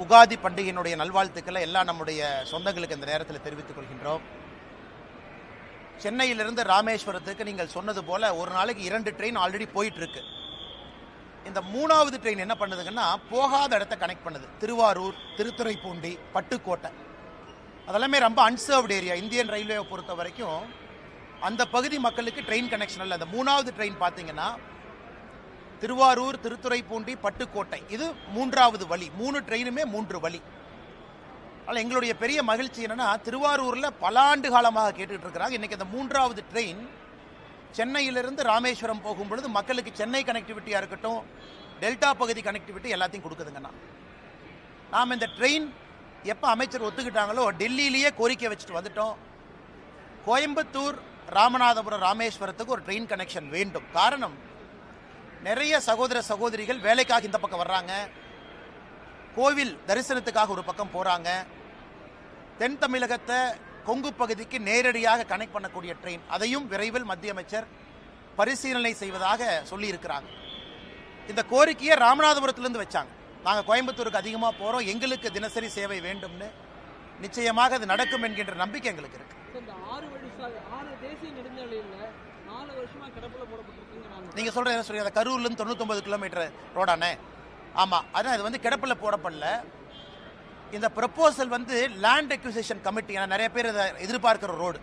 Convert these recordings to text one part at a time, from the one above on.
உகாதி பண்டிகையினுடைய நல்வாழ்த்துக்களை எல்லாம் நம்முடைய சொந்தங்களுக்கு இந்த நேரத்தில் தெரிவித்துக் கொள்கின்றோம். சென்னையிலிருந்து ராமேஸ்வரத்துக்கு நீங்கள் சொன்னது போல ஒரு நாளைக்கு 2 ட்ரெயின் ஆல்ரெடி போயிட்டு இருக்கு. இந்த 3வது ட்ரெயின் என்ன பண்ணுதுங்கன்னா போகாத இடத்த கனெக்ட் பண்ணுது. திருவாரூர், திருத்துறைப்பூண்டி, பட்டுக்கோட்டை அதெல்லாமே ரொம்ப அன்சர்வ்டு ஏரியா. இந்தியன் ரயில்வேவை பொறுத்த வரைக்கும் அந்த பகுதி மக்களுக்கு ட்ரெயின் கனெக்ஷன் இல்லை. அந்த 3வது ட்ரெயின் பார்த்தீங்கன்னா திருவாரூர், திருத்துறைப்பூண்டி, பட்டுக்கோட்டை இது 3வது வழி. 3 ட்ரெயினுமே 3 வழி. ஆனால் எங்களுடைய பெரிய மகிழ்ச்சி என்னன்னா திருவாரூரில் பல ஆண்டு காலமாக கேட்டுக்கிட்டு இருக்கிறாங்க. இன்னைக்கு அந்த 3வது ட்ரெயின் சென்னையிலிருந்து ராமேஸ்வரம் போகும்பொழுது மக்களுக்கு சென்னை கனெக்டிவிட்டியாக இருக்கட்டும், டெல்டா பகுதி கனெக்டிவிட்டி எல்லாத்தையும் கொடுக்குதுங்கண்ணா. நாம் இந்த ட்ரெயின் எப்போ அமைச்சர் ஒத்துக்கிட்டாங்களோ டெல்லியிலேயே கோரிக்கை வச்சுட்டு வந்துட்டோம். கோயம்புத்தூர், ராமநாதபுரம், ராமேஸ்வரத்துக்கு ஒரு ட்ரெயின் கனெக்ஷன் வேண்டும். காரணம், நிறைய சகோதர சகோதரிகள் வேலைக்காக இந்த பக்கம் வர்றாங்க, கோவில் தரிசனத்துக்காக ஒரு பக்கம் போகிறாங்க. தென் தமிழகத்தை கொங்கு பகுதிக்கு நேரடியாக கனெக்ட் பண்ணக்கூடிய ட்ரெயின், அதையும் விரைவில் மத்திய அமைச்சர் பரிசீலனை செய்வதாக சொல்லியிருக்கிறாங்க. இந்த கோரிக்கையை ராமநாதபுரத்திலிருந்து வச்சாங்க. நாங்கள் கோயம்புத்தூருக்கு அதிகமாக போகிறோம், எங்களுக்கு தினசரி சேவை வேண்டும்னு. நிச்சயமாக அது நடக்கும் என்கின்ற நம்பிக்கை எங்களுக்கு இருக்கு. நீங்கள் சொல்கிற என்ன சொல்றீங்க, கரூர்லேருந்து 99 கிலோமீட்டர் ரோடானே? ஆமாம், அதான் இது கிடப்பில் போடப்படல. இந்த ப்ரப்போசல் லேண்ட் அக்விசிஷன் கமிட்டி, நிறைய பேர் இதை எதிர்பார்க்கிற road.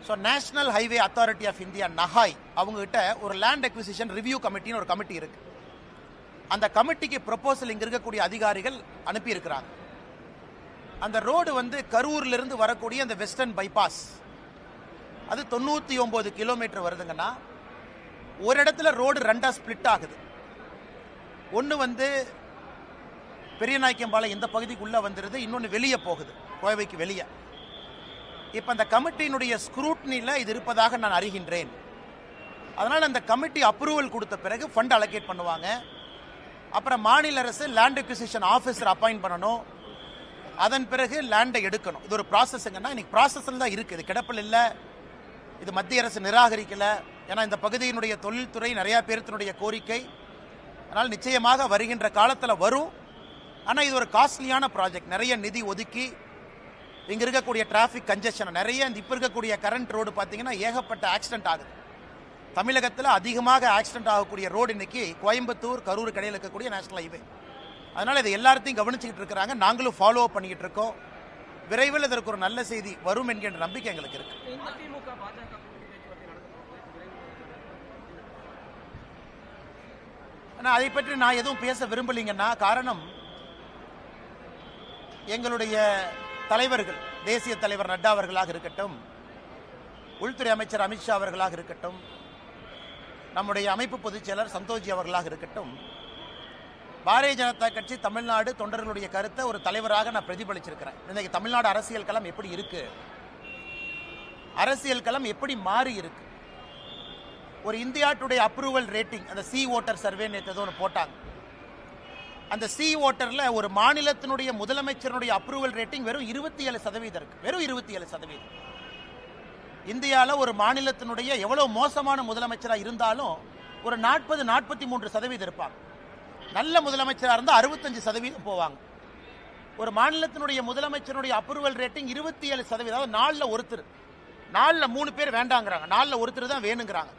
So national highway authority of India நஹாய் அவங்ககிட்ட ஒரு லேண்ட் அக்விசிஷன் ரிவ்யூ கமிட்டின்னு ஒரு கமிட்டி இருக்கு. அந்த கமிட்டிக்கு ப்ரப்போசல் இங்கே இருக்கக்கூடிய அதிகாரிகள் அனுப்பியிருக்கிறாங்க. அந்த ரோடு கரூர்லேருந்து வரக்கூடிய அந்த வெஸ்டர்ன் பைபாஸ் அது 99 கிலோமீட்டர் வருதுங்கன்னா, ஒரு இடத்துல ரோடு 2ஆக ஸ்பிளிட் ஆகுது. ஒன்று பெரியநாயக்கம்பாளையம் இந்த பகுதிக்குள்ளே வந்துடுது, இன்னொன்று வெளியே போகுது, கோவைக்கு வெளியே. இப்போ அந்த கமிட்டியினுடைய ஸ்க்ரூட்னியில் இது இருப்பதாக நான் அறிகின்றேன். அதனால் அந்த கமிட்டி அப்ரூவல் கொடுத்த பிறகு ஃபண்ட் அலோகேட் பண்ணுவாங்க. அப்புறம் மாநில அரசு லேண்ட் அக்விசிஷன் ஆஃபீஸர் அப்பாயிண்ட் பண்ணணும். அதன் பிறகு லேண்டை எடுக்கணும். இது ஒரு ப்ராசஸ்ங்கன்னா இன்னைக்கு ப்ராசஸில் தான் இருக்குது, இது கிடப்பில் இல்லை. இது மத்திய அரசு நிராகரிக்கலை. ஏன்னா இந்த பகுதியினுடைய தொழில்துறை நிறைய பேர்த்தினுடைய கோரிக்கை. அதனால் நிச்சயமாக வருகின்ற காலத்தில் வரும். ஆனால் இது ஒரு காஸ்ட்லியான ப்ராஜெக்ட். நிறைய நிதி ஒதுக்கி இங்கே இருக்கக்கூடிய டிராஃபிக் கன்ஜெஷன் நிறைய, இப்போ இருக்கக்கூடிய கரண்ட் ரோடு பார்த்தீங்கன்னா ஏகப்பட்ட ஆக்சிடென்ட் ஆகுது. தமிழகத்தில் அதிகமாக ஆக்சிடென்ட் ஆகக்கூடிய ரோடு இன்னைக்கு கோயம்புத்தூர், கரூர் கடையில் இருக்கக்கூடிய நேஷனல் ஹைவே. அதனால் இதை எல்லாத்தையும் கவனிச்சுக்கிட்டு இருக்கிறாங்க, நாங்களும் ஃபாலோ அப் பண்ணிக்கிட்டு இருக்கோம். விரைவில் இதற்கு ஒரு நல்ல செய்தி வரும் என்கின்ற நம்பிக்கை எங்களுக்கு இருக்கு. ஆனால் அதை பற்றி நான் எதுவும் பேச விரும்பலைங்கன்னா, காரணம் எங்களுடைய தலைவர்கள், தேசிய தலைவர் நட்டா அவர்களாக இருக்கட்டும், உள்துறை அமைச்சர் அமித்ஷா அவர்களாக இருக்கட்டும், நம்முடைய அமைப்பு பொதுச் செயலர் சந்தோஷ்ஜி அவர்களாக இருக்கட்டும், பாரதிய ஜனதா கட்சி தமிழ்நாடு தொண்டர்களுடைய கருத்தை ஒரு தலைவராக நான் பிரதிபலிச்சிருக்கிறேன். இன்னைக்கு தமிழ்நாடு அரசியல் களம் எப்படி இருக்கு, அரசியல் களம் எப்படி மாறி இருக்கு. ஒரு இந்தியா டுடே அப்ரூவல் ரேட்டிங், அந்த சி ஓட்டர் சர்வே நேற்று ஏதோ ஒன்று போட்டாங்க. அந்த சி ஓட்டரில் ஒரு மாநிலத்தினுடைய முதலமைச்சருடைய அப்ரூவல் ரேட்டிங் வெறும் 27% இருக்கு. வெறும் 27%. இந்தியாவில் ஒரு மாநிலத்தினுடைய எவ்வளோ மோசமான முதலமைச்சராக இருந்தாலும் ஒரு 40-43% இருப்பாங்க. நல்ல முதலமைச்சராக இருந்தால் 65% போவாங்க. ஒரு மாநிலத்தினுடைய முதலமைச்சருடைய அப்ரூவல் ரேட்டிங் 27%. அதாவது 4ல் ஒருத்தர், 4ல் 3 பேர் வேண்டாங்கிறாங்க, 4ல் ஒருத்தர் தான் வேணுங்கிறாங்க.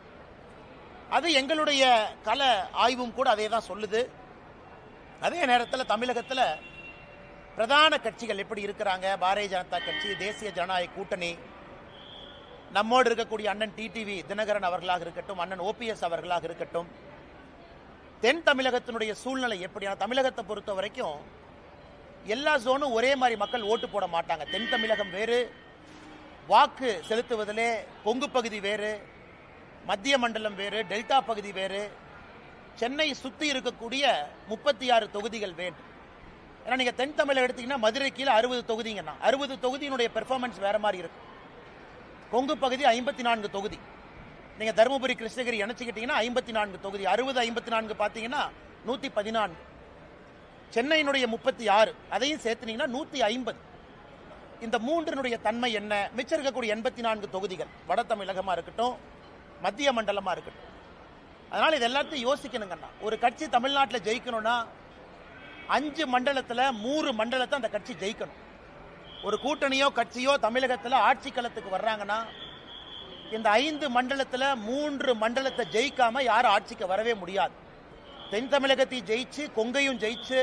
அது எங்களுடைய கள ஆய்வும் கூட அதே தான் சொல்லுது. அதே நேரத்தில் தமிழகத்தில் பிரதான கட்சிகள் எப்படி இருக்கிறாங்க, பாரதிய ஜனதா கட்சி, தேசிய ஜனநாயக கூட்டணி, நம்மோடு இருக்கக்கூடிய அண்ணன் டிடிவி தினகரன் அவர்களாக இருக்கட்டும், அண்ணன் ஓபிஎஸ் அவர்களாக இருக்கட்டும், தென் தமிழகத்தினுடைய சூழ்நிலை எப்படி. தமிழகத்தை பொறுத்த வரைக்கும் எல்லா ஜோனும் ஒரே மாதிரி மக்கள் ஓட்டு போட மாட்டாங்க. தென் தமிழகம் வேறு, வாக்கு செலுத்துவதிலே கொங்கு பகுதி வேறு, மத்திய மண்டலம் வேறு, டெல்டா பகுதி வேறு, சென்னை சுற்றி இருக்கக்கூடிய 36 தொகுதிகள் வேண்டும். ஏன்னா நீங்கள் தென் தமிழகம் எடுத்தீங்கன்னா மதுரை கீழே 60 தொகுதிங்கன்னா 60 தொகுதியினுடைய பெர்ஃபார்மன்ஸ் வேற மாதிரி இருக்கும். கொங்கு பகுதி 54 தொகுதி. நீங்கள் தருமபுரி, கிருஷ்ணகிரி இணைச்சிக்கிட்டீங்கன்னா 54 தொகுதி. 60-54 பார்த்தீங்கன்னா 114. சென்னையினுடைய 36 அதையும் சேர்த்துனீங்கன்னா 150. இந்த மூன்றினுடைய தன்மை என்ன? மிச்சம் இருக்கக்கூடிய 84 தொகுதிகள் வட தமிழகமாக இருக்கட்டும், மத்திய மண்டலமாக இருக்கட்டும். அதனால் இது எல்லாத்தையும் யோசிக்கணுங்கண்ணா. ஒரு கட்சி தமிழ்நாட்டில் ஜெயிக்கணும்னா 5 மண்டலத்தில் 3 மண்டலத்தை அந்த கட்சி ஜெயிக்கணும். ஒரு கூட்டணியோ கட்சியோ தமிழகத்தில் ஆட்சி களத்துக்கு வர்றாங்கன்னா இந்த 5 மண்டலத்தில் 3 மண்டலத்தை ஜெயிக்காம யாரும் ஆட்சிக்கு வரவே முடியாது. தென் தமிழகத்தை ஜெயிச்சு, கொங்கையும் ஜெயிச்சு,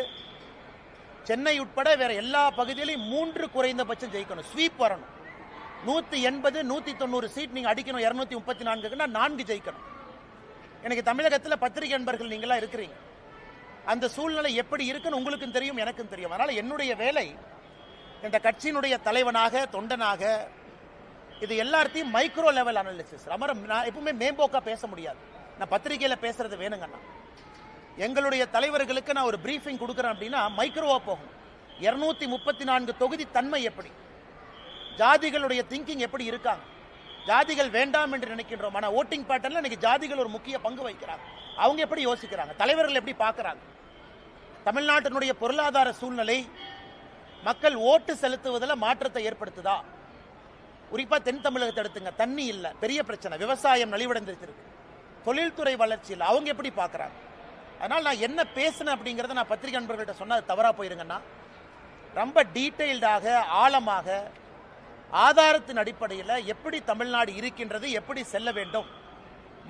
சென்னை உட்பட வேற எல்லா பகுதியிலையும் 3 குறைந்தபட்சம் ஜெயிக்கணும். ஸ்வீப் வரணும். 180 190 சீட் நீங்க அடிக்கணும். 234க்குன்னா 4 ஜெயிக்கணும். எனக்கு தமிழகத்தில் பத்திரிகை நண்பர்கள் நீங்களா இருக்கிறீங்க. அந்த சூழ்நிலை எப்படி இருக்குன்னு உங்களுக்கும் தெரியும், எனக்கும் தெரியும். அதனால என்னுடைய வேலை இந்த கட்சியினுடைய தலைவனாக, தொண்டனாக, இது எல்லாத்தையும் மைக்ரோ லெவல் அனாலிசிஸ். நான் எப்பவுமே மேம்போக்கா பேச முடியாது. நான் பத்திரிகையில் பேசுறது வேணுங்கண்ணா. எங்களுடைய தலைவர்களுக்கு நான் ஒரு பிரீஃபிங் கொடுக்குறேன் அப்படின்னா மைக்ரோவா போகும். 234 தொகுதி தன்மை எப்படி, ஜாதிகளுடைய திங்கிங் எப்படி இருக்காங்க, ஜாதிகள் வேண்டாம் என்று நினைக்கின்றோம். ஆனால் ஓட்டிங் பேட்டர்ல இன்னைக்கு ஜாதிகள் ஒரு முக்கிய பங்கு வகிக்கிறாங்க. அவங்க எப்படி யோசிக்கிறாங்க, தலைவர்கள் எப்படி பார்க்கறாங்க, தமிழ்நாட்டினுடைய பொருளாதார சூழ்நிலை மக்கள் ஓட்டு செலுத்துவதில் மாற்றத்தை ஏற்படுத்துதா? குறிப்பா தென் தமிழகத்தை எடுத்துங்க. தண்ணி இல்லை, பெரிய பிரச்சனை. விவசாயம் நலிவடைந்திருக்கு, தொழில்துறை வளர்ச்சி இல்லை. அவங்க எப்படி பார்க்கறாங்க? அதனால் நான் என்ன பேசினேன் அப்படிங்கிறத நான் பத்திரிகை நண்பர்கள்ட்ட சொன்னா அது தவறா போயிருங்கன்னா, ரொம்ப டீட்டெயில்டாக, ஆழமாக, ஆதாரத்தின் அடிப்படையில் எப்படி தமிழ்நாடு இருக்கின்றது, எப்படி செல்ல வேண்டும்,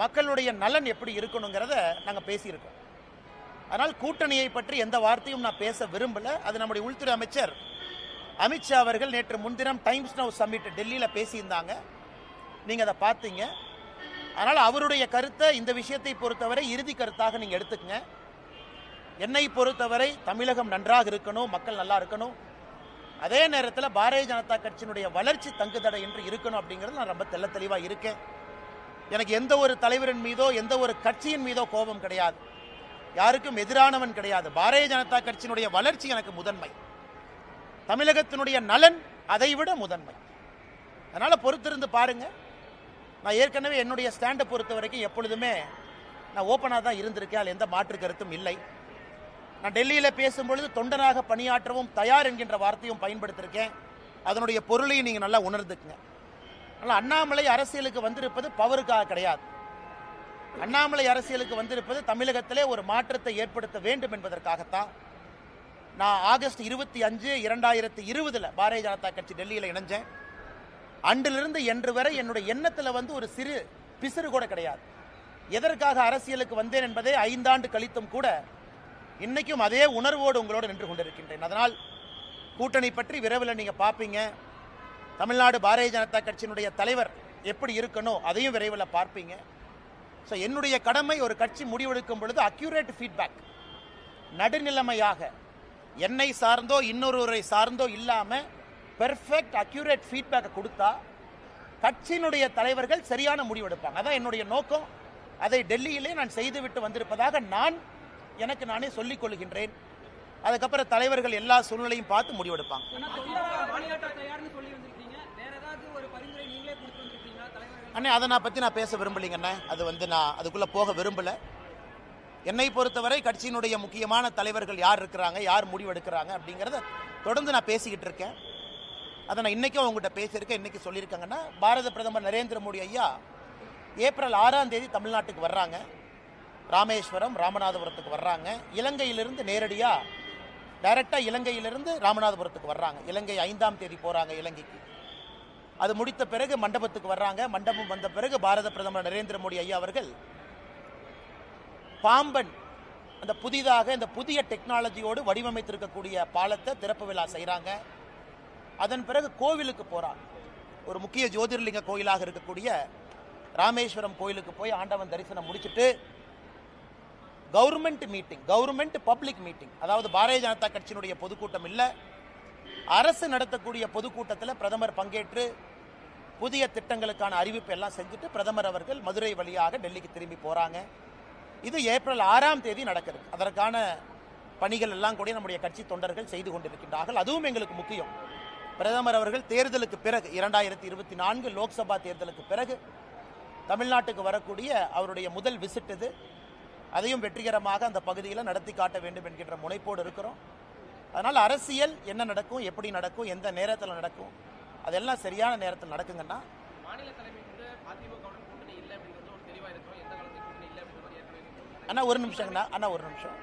மக்களுடைய நலன் எப்படி இருக்கணுங்கிறத நாங்கள் பேசியிருக்கோம். அதனால் கூட்டணியை பற்றி எந்த வார்த்தையும் நான் பேச விரும்பல. அது நம்முடைய உள்துறை அமைச்சர் அமித்ஷா அவர்கள் நேற்று முன்தினம் டைம்ஸ் நவ் சம்மிட் டெல்லியில் பேசியிருந்தாங்க. நீங்கள் அதை பார்த்தீங்க. அதனால் அவருடைய கருத்தை இந்த விஷயத்தை பொறுத்தவரை இறுதி கருத்தாக நீங்கள் எடுத்துக்கங்க. என்னை பொறுத்தவரை தமிழகம் நன்றாக இருக்கணும், மக்கள் நல்லா இருக்கணும். அதே நேரத்தில் பாரதிய ஜனதா கட்சியினுடைய வளர்ச்சி தங்குதடை என்று இருக்கணும் அப்படிங்கிறது நான் ரொம்ப தெள்ள தெளிவாக இருக்கேன். எனக்கு எந்த ஒரு தலைவரின் மீதோ எந்த ஒரு கட்சியின் மீதோ கோபம் கிடையாது, யாருக்கும் எதிரானவன் கிடையாது. பாரதிய ஜனதா கட்சியினுடைய வளர்ச்சி எனக்கு முதன்மை, தமிழகத்தினுடைய நலன் அதைவிட முதன்மை. அதனால பொறுத்திருந்து பாருங்க. நான் ஏற்கனவே என்னுடைய ஸ்டாண்டை பொறுத்த வரைக்கும் எப்பொழுதுமே நான் ஓப்பனாக தான் இருந்திருக்கேன். அதில் எந்த மாற்று கருத்தும் இல்லை. நான் டெல்லியில் பேசும்பொழுது தொண்டனாக பணியாற்றவும் தயார் என்கின்ற வார்த்தையும் பயன்படுத்தியிருக்கேன். அதனுடைய பொருளையும் நீங்கள் நல்லா உணர்ந்துக்குங்க. அதனால் அண்ணாமலை அரசியலுக்கு வந்திருப்பது பவருக்காக கிடையாது. அண்ணாமலை அரசியலுக்கு வந்திருப்பது தமிழகத்திலே ஒரு மாற்றத்தை ஏற்படுத்த வேண்டும் என்பதற்காகத்தான். நான் ஆகஸ்ட் 25, 2020 பாரதிய ஜனதா கட்சி டெல்லியில் இணைஞ்சேன். அன்றிலிருந்து இன்று வரை என்னுடைய எண்ணத்தில் ஒரு சிறு பிசுறு கூட கிடையாது. எதற்காக அரசியலுக்கு வந்தேன் என்பதை 5 ஆண்டு கழித்தும் கூட இன்னைக்கும் அதே உணர்வோடு உங்களோடு நின்று கொண்டிருக்கின்றேன். அதனால் கூட்டணி பற்றி விரைவில் நீங்கள் பார்ப்பீங்க. தமிழ்நாடு பாரதிய ஜனதா கட்சியினுடைய தலைவர் எப்படி இருக்கணும் அதையும் விரைவில் பார்ப்பீங்க. ஸோ என்னுடைய கடமை ஒரு கட்சி முடிவெடுக்கும் பொழுது அக்யூரேட் ஃபீட்பேக், நடுநிலைமையாக, என்னை சார்ந்தோ இன்னொருவரை சார்ந்தோ இல்லாமல் பெர்ஃபெக்ட் அக்யூரேட் ஃபீட்பேக்கை கொடுத்தா கட்சியினுடைய தலைவர்கள் சரியான முடிவெடுப்பாங்க. அதான் என்னுடைய நோக்கம். அதை டெல்லியிலே நான் செய்துவிட்டு வந்திருப்பதாக எனக்கு நானே சொல்லிக் கொள்கின்றேன். அதுக்கப்புறம் தலைவர்கள் எல்லா சூழ்நிலையும் பார்த்து முடிவெடுப்பாங்க. அண்ணே, அதை நான் பேச விரும்பலைங்கண்ணே. அது நான் அதுக்குள்ளே போக விரும்பலை. என்னை பொறுத்தவரை கட்சியினுடைய முக்கியமான தலைவர்கள் யார் இருக்கிறாங்க, யார் முடிவெடுக்கிறாங்க அப்படிங்கிறத தொடர்ந்து நான் பேசிக்கிட்டு இருக்கேன். அதை நான் இன்றைக்கும் அவங்ககிட்ட பேசியிருக்கேன். இன்றைக்கி சொல்லியிருக்காங்கன்னா, பாரத பிரதமர் நரேந்திர மோடி ஐயா ஏப்ரல் 6ஆம் தேதி தமிழ்நாட்டுக்கு வர்றாங்க. ராமேஸ்வரம், ராமநாதபுரத்துக்கு வர்றாங்க. இலங்கையிலிருந்து நேரடியாக டைரெக்டாக இலங்கையிலிருந்து ராமநாதபுரத்துக்கு வர்றாங்க. இலங்கை 5ஆம் தேதி போகிறாங்க இலங்கைக்கு. அது முடித்த பிறகு மண்டபத்துக்கு வர்றாங்க. மண்டபம் வந்த பிறகு பாரத பிரதமர் நரேந்திர மோடி ஐயா அவர்கள் பாம்பன் அந்த புதிதாக இந்த புதிய டெக்னாலஜியோடு வடிவமைத்திருக்கக்கூடிய பாலத்தை திறப்பு விழா செய்கிறாங்க. அதன் பிறகு கோவிலுக்கு போகிறாங்க. ஒரு முக்கிய ஜோதிர்லிங்க கோயிலாக இருக்கக்கூடிய ராமேஸ்வரம் கோயிலுக்கு போய் ஆண்டவன் தரிசனம் முடிச்சுட்டு government meeting, government public meeting, அதாவது பாரதிய ஜனதா கட்சியினுடைய பொதுக்கூட்டம் இல்லை, அரசு நடத்தக்கூடிய பொதுக்கூட்டத்தில் பிரதமர் பங்கேற்று புதிய திட்டங்களுக்கான அறிவிப்பு எல்லாம் செஞ்சுட்டு பிரதமர் அவர்கள் மதுரை வழியாக டெல்லிக்கு திரும்பி போகிறாங்க. இது ஏப்ரல் 6ஆம் தேதி நடக்கிறது. அதற்கான பணிகள் எல்லாம் கூட நம்முடைய கட்சி தொண்டர்கள் செய்து கொண்டிருக்கின்றார்கள். அதுவும் எங்களுக்கு முக்கியம். பிரதமர் அவர்கள் தேர்தலுக்கு பிறகு 2024 லோக்சபா தேர்தலுக்கு பிறகு தமிழ்நாட்டுக்கு வரக்கூடிய அவருடைய முதல் விசிட் இது. அதையும் வெற்றிகரமாக அந்த பகுதியில் நடத்தி காட்ட வேண்டும் என்கின்ற முனைப்போடு இருக்கிறோம். அதனால் அரசியல் என்ன நடக்கும், எப்படி நடக்கும், எந்த நேரத்தில் நடக்கும், அதெல்லாம் சரியான நேரத்தில் நடக்குங்கன்னா, அண்ணா ஒரு நிமிஷங்கண்ணா, ஒரு நிமிஷம்.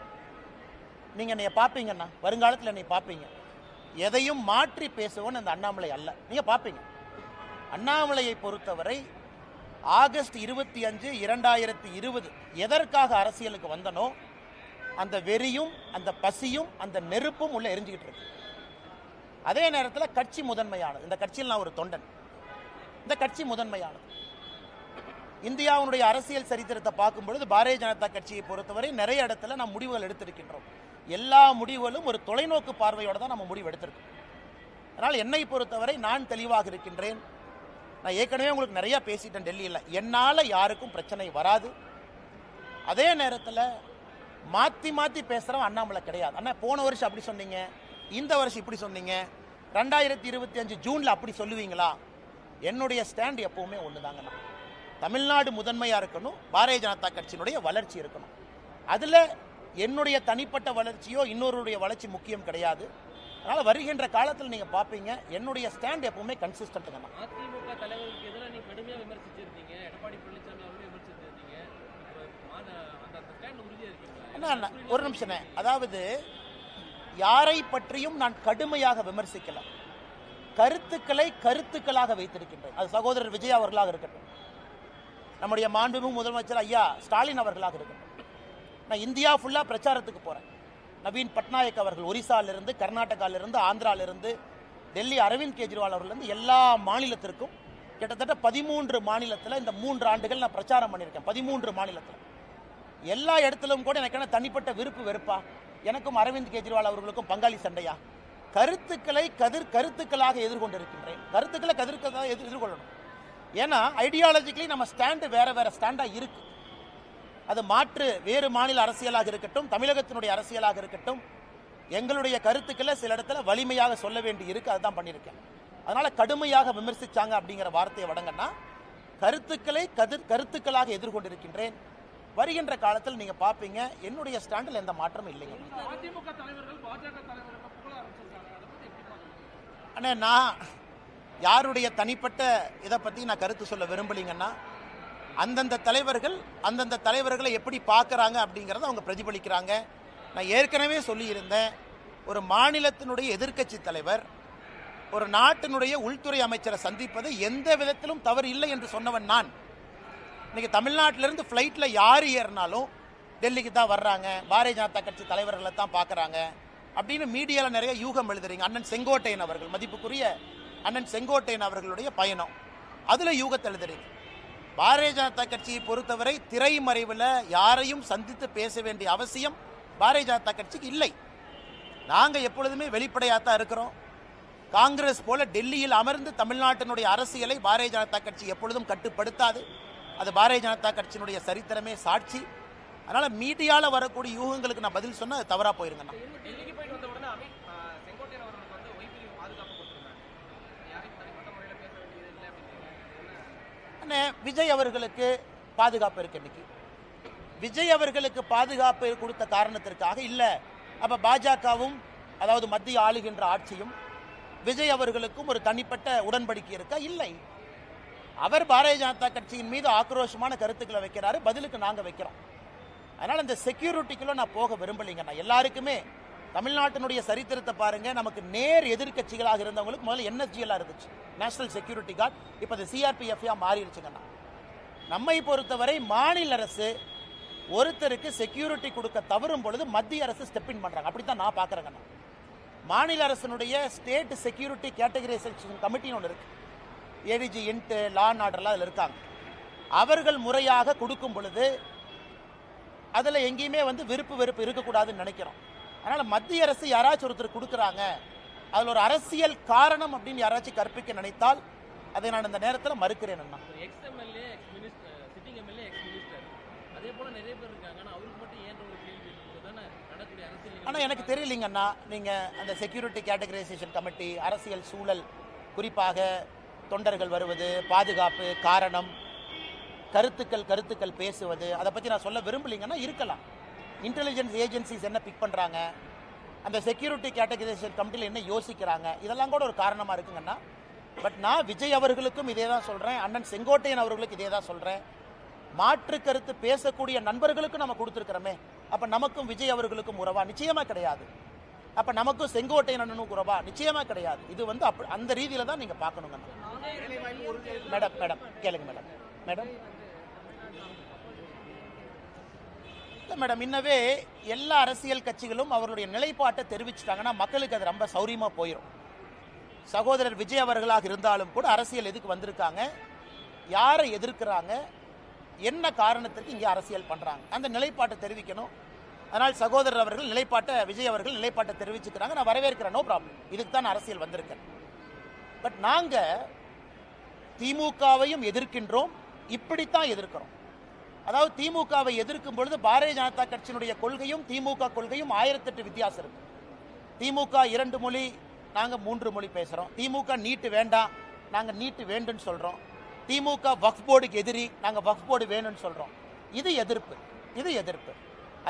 நீங்கள் என்னை பார்ப்பீங்கண்ணா, வருங்காலத்தில் என்னை பார்ப்பீங்க. எதையும் மாற்றி பேசுவோன்னு அந்த அண்ணாமலை அல்ல, நீங்கள் பார்ப்பீங்க. அண்ணாமலையை பொறுத்தவரை ஆகஸ்ட் 25, 2020 எதற்காக அரசியலுக்கு வந்தனோ அந்த வெறியும் அந்த பசியும் அந்த நெருப்பும் உள்ள எரிஞ்சுக்கிட்டு இருக்கு. அதே நேரத்தில் கட்சி முதன்மையானது. இந்த கட்சியில் நான் ஒரு தொண்டன். இந்த கட்சி முதன்மையானது. இந்தியாவுடைய அரசியல் சரித்திரத்தை பார்க்கும் பொழுது பாரதிய ஜனதா கட்சியை பொறுத்தவரை நிறைய இடத்துல நாம் முடிவுகள் எடுத்திருக்கின்றோம். எல்லா முடிவுகளும் ஒரு தொலைநோக்கு பார்வையோடு தான் நம்ம முடிவு எடுத்திருக்கோம். அதனால் என்னை பொறுத்தவரை நான் தெளிவாக இருக்கின்றேன். நான் ஏற்கனவே உங்களுக்கு நிறைய பேசிட்டேன் டெல்லியில். என்னால் யாருக்கும் பிரச்சனை வராது. அதே நேரத்தில் மாற்றி மாற்றி பேசுகிறவன் அண்ணாமலை கிடையாது. அண்ணா போன வருஷம் அப்படி சொன்னீங்க, இந்த வருஷம் இப்படி சொன்னீங்க, 2025 ஜூனில் அப்படி சொல்லுவீங்களா? என்னுடைய ஸ்டாண்ட் எப்பவுமே ஒன்று தாங்கண்ணா. தமிழ்நாடு முதன்மையாக இருக்கணும், பாரதிய ஜனதா கட்சியினுடைய வளர்ச்சி இருக்கணும். அதில் என்னுடைய தனிப்பட்ட வளர்ச்சியோ இன்னொருடைய வளர்ச்சி முக்கியம் கிடையாது. அதனால் வருகின்ற காலத்தில் நீங்கள் பார்ப்பீங்க என்னுடைய ஸ்டாண்ட் எப்பவுமே கன்சிஸ்டன்ட்டுங்கண்ணா. அதிமுக தலைவருக்கு எதிராக நீங்கள் கடுமையாக விமர்சிச்சிருந்தீங்க, எடப்பாடி பழனிசாமி அவர்களே விமர்சிச்சிருந்தீங்க. அந்த ஸ்டாண்ட் உறுதியாக இருக்கீங்களா? அண்ணா ஒரு நிமிஷமே, அதாவது யாரை பற்றியும் நான் கடுமையாக விமர்சிக்கல, கருத்துக்களை கருத்துக்களாக வைத்திருக்கின்றேன். அது சகோதரர் விஜய் அவர்களாக இருக்கட்டும், நம்முடைய மாண்புமிகு முதலமைச்சர் ஐயா ஸ்டாலின் அவர்களாக இருக்கட்டும். நான் இந்தியா ஃபுல்லாக பிரச்சாரத்துக்கு போகிறேன். நவீன் பட்நாயக் அவர்கள் ஒரிசாலிருந்து, கர்நாடகாவிலிருந்து, ஆந்திராவிலிருந்து, டெல்லி அரவிந்த் கெஜ்ரிவால் அவர்லேருந்து எல்லா மாநிலத்திற்கும் கிட்டத்தட்ட 13 மாநிலத்தில் இந்த 3 ஆண்டுகள் நான் பிரச்சாரம் பண்ணியிருக்கேன். 13 மாநிலத்தில் எல்லா இடத்திலும் கூட எனக்கு என்ன தனிப்பட்ட விருப்பு வெறுப்பா? எனக்கும் அரவிந்த் கெஜ்ரிவால் அவர்களுக்கும் பங்காளி சண்டையா? கருத்துக்களை கருத்துக்களாக எதிர்கொண்டிருக்கின்றேன். கருத்துக்களை கதிர்க்களாக எதிர்கொள்ளணும். ஏன்னா ஐடியாலஜிக்கலி நம்ம ஸ்டாண்டு வேற வேற ஸ்டாண்டாக இருக்கு. அது மாற்று வேறு மாநில அரசியலாக இருக்கட்டும், தமிழகத்தினுடைய அரசியலாக இருக்கட்டும், எங்களுடைய கருத்துக்களை சில இடத்துல வலிமையாக சொல்ல வேண்டி இருக்கு. அதுதான் பண்ணியிருக்கேன். அதனால கடுமையாக விமர்சிச்சாங்க அப்படிங்கிற வார்த்தையை வடங்கன்னா கருத்துக்களை கருத்துக்களாக எதிர்கொண்டிருக்கின்றேன். வருகின்ற காலத்தில் நீங்க பார்ப்பீங்க என்னுடைய ஸ்டாண்டில் எந்த மாற்றமும் இல்லைங்க. அண்ணே, நான் யாருடைய தனிப்பட்ட இதை பற்றி நான் கருத்து சொல்ல விரும்பலிங்கன்னா, அந்தந்த தலைவர்களை எப்படி பார்க்குறாங்க அப்படிங்கிறத அவங்க பிரதிபலிக்கிறாங்க. நான் ஏற்கனவே சொல்லியிருந்தேன், ஒரு மாநிலத்தினுடைய எதிர்க்கட்சி தலைவர் ஒரு நாட்டினுடைய உள்துறை அமைச்சரை சந்திப்பது எந்த விதத்திலும் தவறு இல்லை என்று சொன்னவன் நான். இன்னைக்கு தமிழ்நாட்டிலிருந்து ஃப்ளைட்டில் யார் ஏறினாலும் டெல்லிக்கு தான் வர்றாங்க, பாரதிய ஜனதா கட்சி தலைவர்களை தான் பார்க்குறாங்க அப்படின்னு மீடியாவில் நிறைய யூகம் எழுதுறீங்க. அண்ணன் செங்கோட்டையன் அவர்கள், மதிப்புக்குரிய அண்ணன் செங்கோட்டையன் அவர்களுடைய பயணம், அதில் யூகத்தை எழுதுறீங்க. பாரதிய ஜனதா கட்சியை பொறுத்தவரை திரைமறைவில் யாரையும் சந்தித்து பேச வேண்டிய அவசியம் பாரதிய ஜனதா கட்சிக்கு இல்லை. நாங்கள் எப்பொழுதுமே வெளிப்படையாகத்தான் இருக்கிறோம். காங்கிரஸ் போல டெல்லியில் அமர்ந்து தமிழ்நாட்டினுடைய அரசியலை பாரதிய ஜனதா கட்சி எப்பொழுதும் கட்டுப்படுத்தாது. அது பாரதிய ஜனதா கட்சியினுடைய சரித்திரமே சாட்சி. அதனால மீடியாவில் வரக்கூடிய யூகங்களுக்கு நான் பதில் சொன்னால் அது தவறாக போயிருங்கண்ணா. விஜய் அவர்களுக்கு பாதுகாப்பு இருக்கு. இன்னைக்கு விஜய் அவர்களுக்கு பாதுகாப்பு கொடுத்த காரணத்திற்காக இல்லை, அப்ப பாஜகவும் அதாவது மத்திய ஆளுகின்ற ஆட்சியும் விஜய் அவர்களுக்கும் ஒரு தனிப்பட்ட உடன்படிக்கை இருக்கா? இல்லை. அவர் பாரதிய ஜனதா கட்சியின் மீது ஆக்ரோஷமான கருத்துக்களை வைக்கிறாரு, பதிலுக்கு நாங்கள் வைக்கிறோம். அதனால் இந்த செக்யூரிட்டிக்குள்ள நான் போக விரும்பலைங்க. நான் எல்லாருக்குமே தமிழ்நாட்டினுடைய சரித்திரத்தை பாருங்க, நமக்கு நேர் எதிர்கட்சிகளாக இருந்தவங்களுக்கு முதல்ல என்எஸ்ஜிஎல்லாம் இருந்துச்சு, நேஷனல் செக்யூரிட்டி கார்டு. இப்போ அது சிஆர்பிஎஃப்ஆ மாறிடுச்சுங்கண்ணா. நம்மை பொறுத்தவரை மாநில அரசு ஒருத்தருக்கு செக்யூரிட்டி கொடுக்க தவறும் பொழுது மத்திய அரசு ஸ்டெப்பின் பண்றாங்க. அப்படித்தான் நான் பார்க்குறேங்கண்ணா. மாநில அரசினுடைய ஸ்டேட் செக்யூரிட்டி கேட்டகரைசேஷன் கமிட்டின்னு ஒன்று இருக்கு, ஏடிஜி இன்ட் லா அண்ட் ஆர்டர்லாம் அதில் இருக்காங்க. அவர்கள் முறையாக கொடுக்கும் பொழுது அதில் எங்கேயுமே விருப்பு வெறுப்பு இருக்கக்கூடாதுன்னு நினைக்கிறோம். அதனால் மத்திய அரசு யாராச்சும் ஒருத்தர் கொடுக்குறாங்க, அதில் ஒரு அரசியல் காரணம் அப்படின்னு யாராச்சும் கற்பிக்க நினைத்தால் அதை நான் இந்த நேரத்தில் மறுக்கிறேன். ஆனால் எனக்கு தெரியலிங்கண்ணா, நீங்கள் அந்த செக்யூரிட்டி கேட்டகரைசேஷன் கமிட்டி, அரசியல் சூழல், குறிப்பாக தொண்டர்கள் வருவது, பாதுகாப்பு காரணம், கருத்துக்கள் பேசுவது, அதை பற்றி நான் சொல்ல விரும்பலிங்கன்னா இருக்கலாம். இன்டெலிஜென்ஸ் ஏஜென்சிஸ் என்ன பிக் பண்ணுறாங்க, அந்த செக்யூரிட்டி கேட்டகரைசேஷன் கமிட்டியில் என்ன யோசிக்கிறாங்க, இதெல்லாம் கூட ஒரு காரணமாக இருக்குங்கண்ணா. பட் நான் விஜய் அவர்களுக்கும் இதே தான் சொல்கிறேன், அண்ணன் செங்கோட்டையன் அவர்களுக்கு இதே தான் சொல்கிறேன். மாற்று கருத்து பேசக்கூடிய நண்பர்களுக்கும் நம்ம கொடுத்துருக்கிறோமே, அப்ப நமக்கும் விஜய் அவர்களுக்கும் உறவா? நிச்சயமா கிடையாது. அப்ப நமக்கும் செங்கோட்டையன் அண்ணனுக்கும் உறவா? நிச்சயமா கிடையாது. இது வந்து அந்த ரீதியில தான் நீங்க பார்க்கணுங்க. மேடம் மேடம் கேளுங்க மேடம். மேடம் இல்லை மேடம், இன்னவே எல்லா அரசியல் கட்சிகளும் அவர்களுடைய நிலைப்பாட்டை தெரிவிச்சிட்டாங்கன்னா மக்களுக்கு அது ரொம்ப சௌரியமா போயிடும். சகோதரர் விஜய் அவர்களாக இருந்தாலும் கூட அரசியல் எதுக்கு வந்திருக்காங்க, யாரை எதிர்க்கிறாங்க, என்ன காரணத்திற்கு இங்கே அரசியல் பண்றாங்க, அந்த நிலைப்பாட்டை தெரிவிக்கணும். அதனால் சகோதரர் அவர்கள் நிலைப்பாட்டை, விஜய் அவர்கள் நிலைப்பாட்டை தெரிவிச்சுக்கிறாங்க. நான் வரவேற்கிறேன், நோ ப்ராப்ளம். இதுக்கு தான் அரசியல் வந்திருக்கேன். பட் நாங்க திமுகவையும் எதிர்க்கின்றோம், இப்படித்தான் எதிர்க்கிறோம். அதாவது திமுகவை எதிர்க்கும் பொழுது பாரதிய ஜனதா கட்சியினுடைய கொள்கையும் திமுக கொள்கையும் 1008 வித்தியாசம் இருக்கு. திமுக 2 மொழி, நாங்க 3 மொழி பேசுறோம். திமுக நீட்டு வேண்டாம், நாங்க நீட்டு வேண்டும்னு சொல்றோம். திமுக வக்ஃப் போர்டுக்கு எதிரி, நாங்க வக்ஃப் போர்டு வேணும்னு சொல்றோம். இது எதிர்ப்பு, இது எதிர்ப்பு,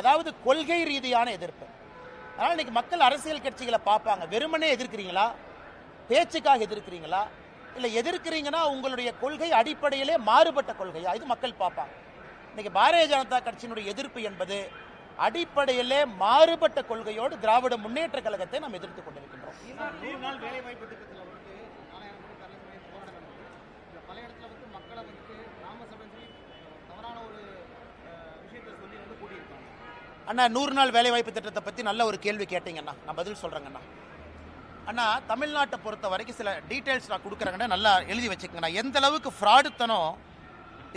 அதாவது கொள்கை ரீதியான எதிர்ப்பு. அதனால இன்னைக்கு மக்கள் அரசியல் கட்சிகளை பார்ப்பாங்க. வெறுமனே எதிர்க்கிறீங்களா, பேச்சுக்காக எதிர்க்கிறீங்களா, இல்ல எதிர்க்கிறீங்கன்னா உங்களுடைய கொள்கை அடிப்படையிலே மாறுபட்ட கொள்கையா, இது மக்கள் பார்ப்பாங்க. இன்னைக்கு பாரதிய ஜனதா கட்சியினுடைய எதிர்ப்பு என்பது அடிப்படையிலே மாறுபட்ட கொள்கையோடு திராவிட முன்னேற்ற கழகத்தை நாம் எதிர்த்துக் கொண்டிருக்கின்றோம். அண்ணா, 100 நாள் வேலைவாய்ப்பு திட்டத்தை பற்றி நல்ல ஒரு கேள்வி கேட்டீங்கண்ணா, நான் பதில் சொல்கிறேங்கண்ணா. அண்ணா, தமிழ்நாட்டை பொறுத்த வரைக்கும் சில டீட்டெயில்ஸ் நான் கொடுக்குறேங்கண்ணா, நல்லா எழுதி வச்சுக்கங்கண்ணா. எந்த அளவுக்கு ஃப்ராடுத்தனம்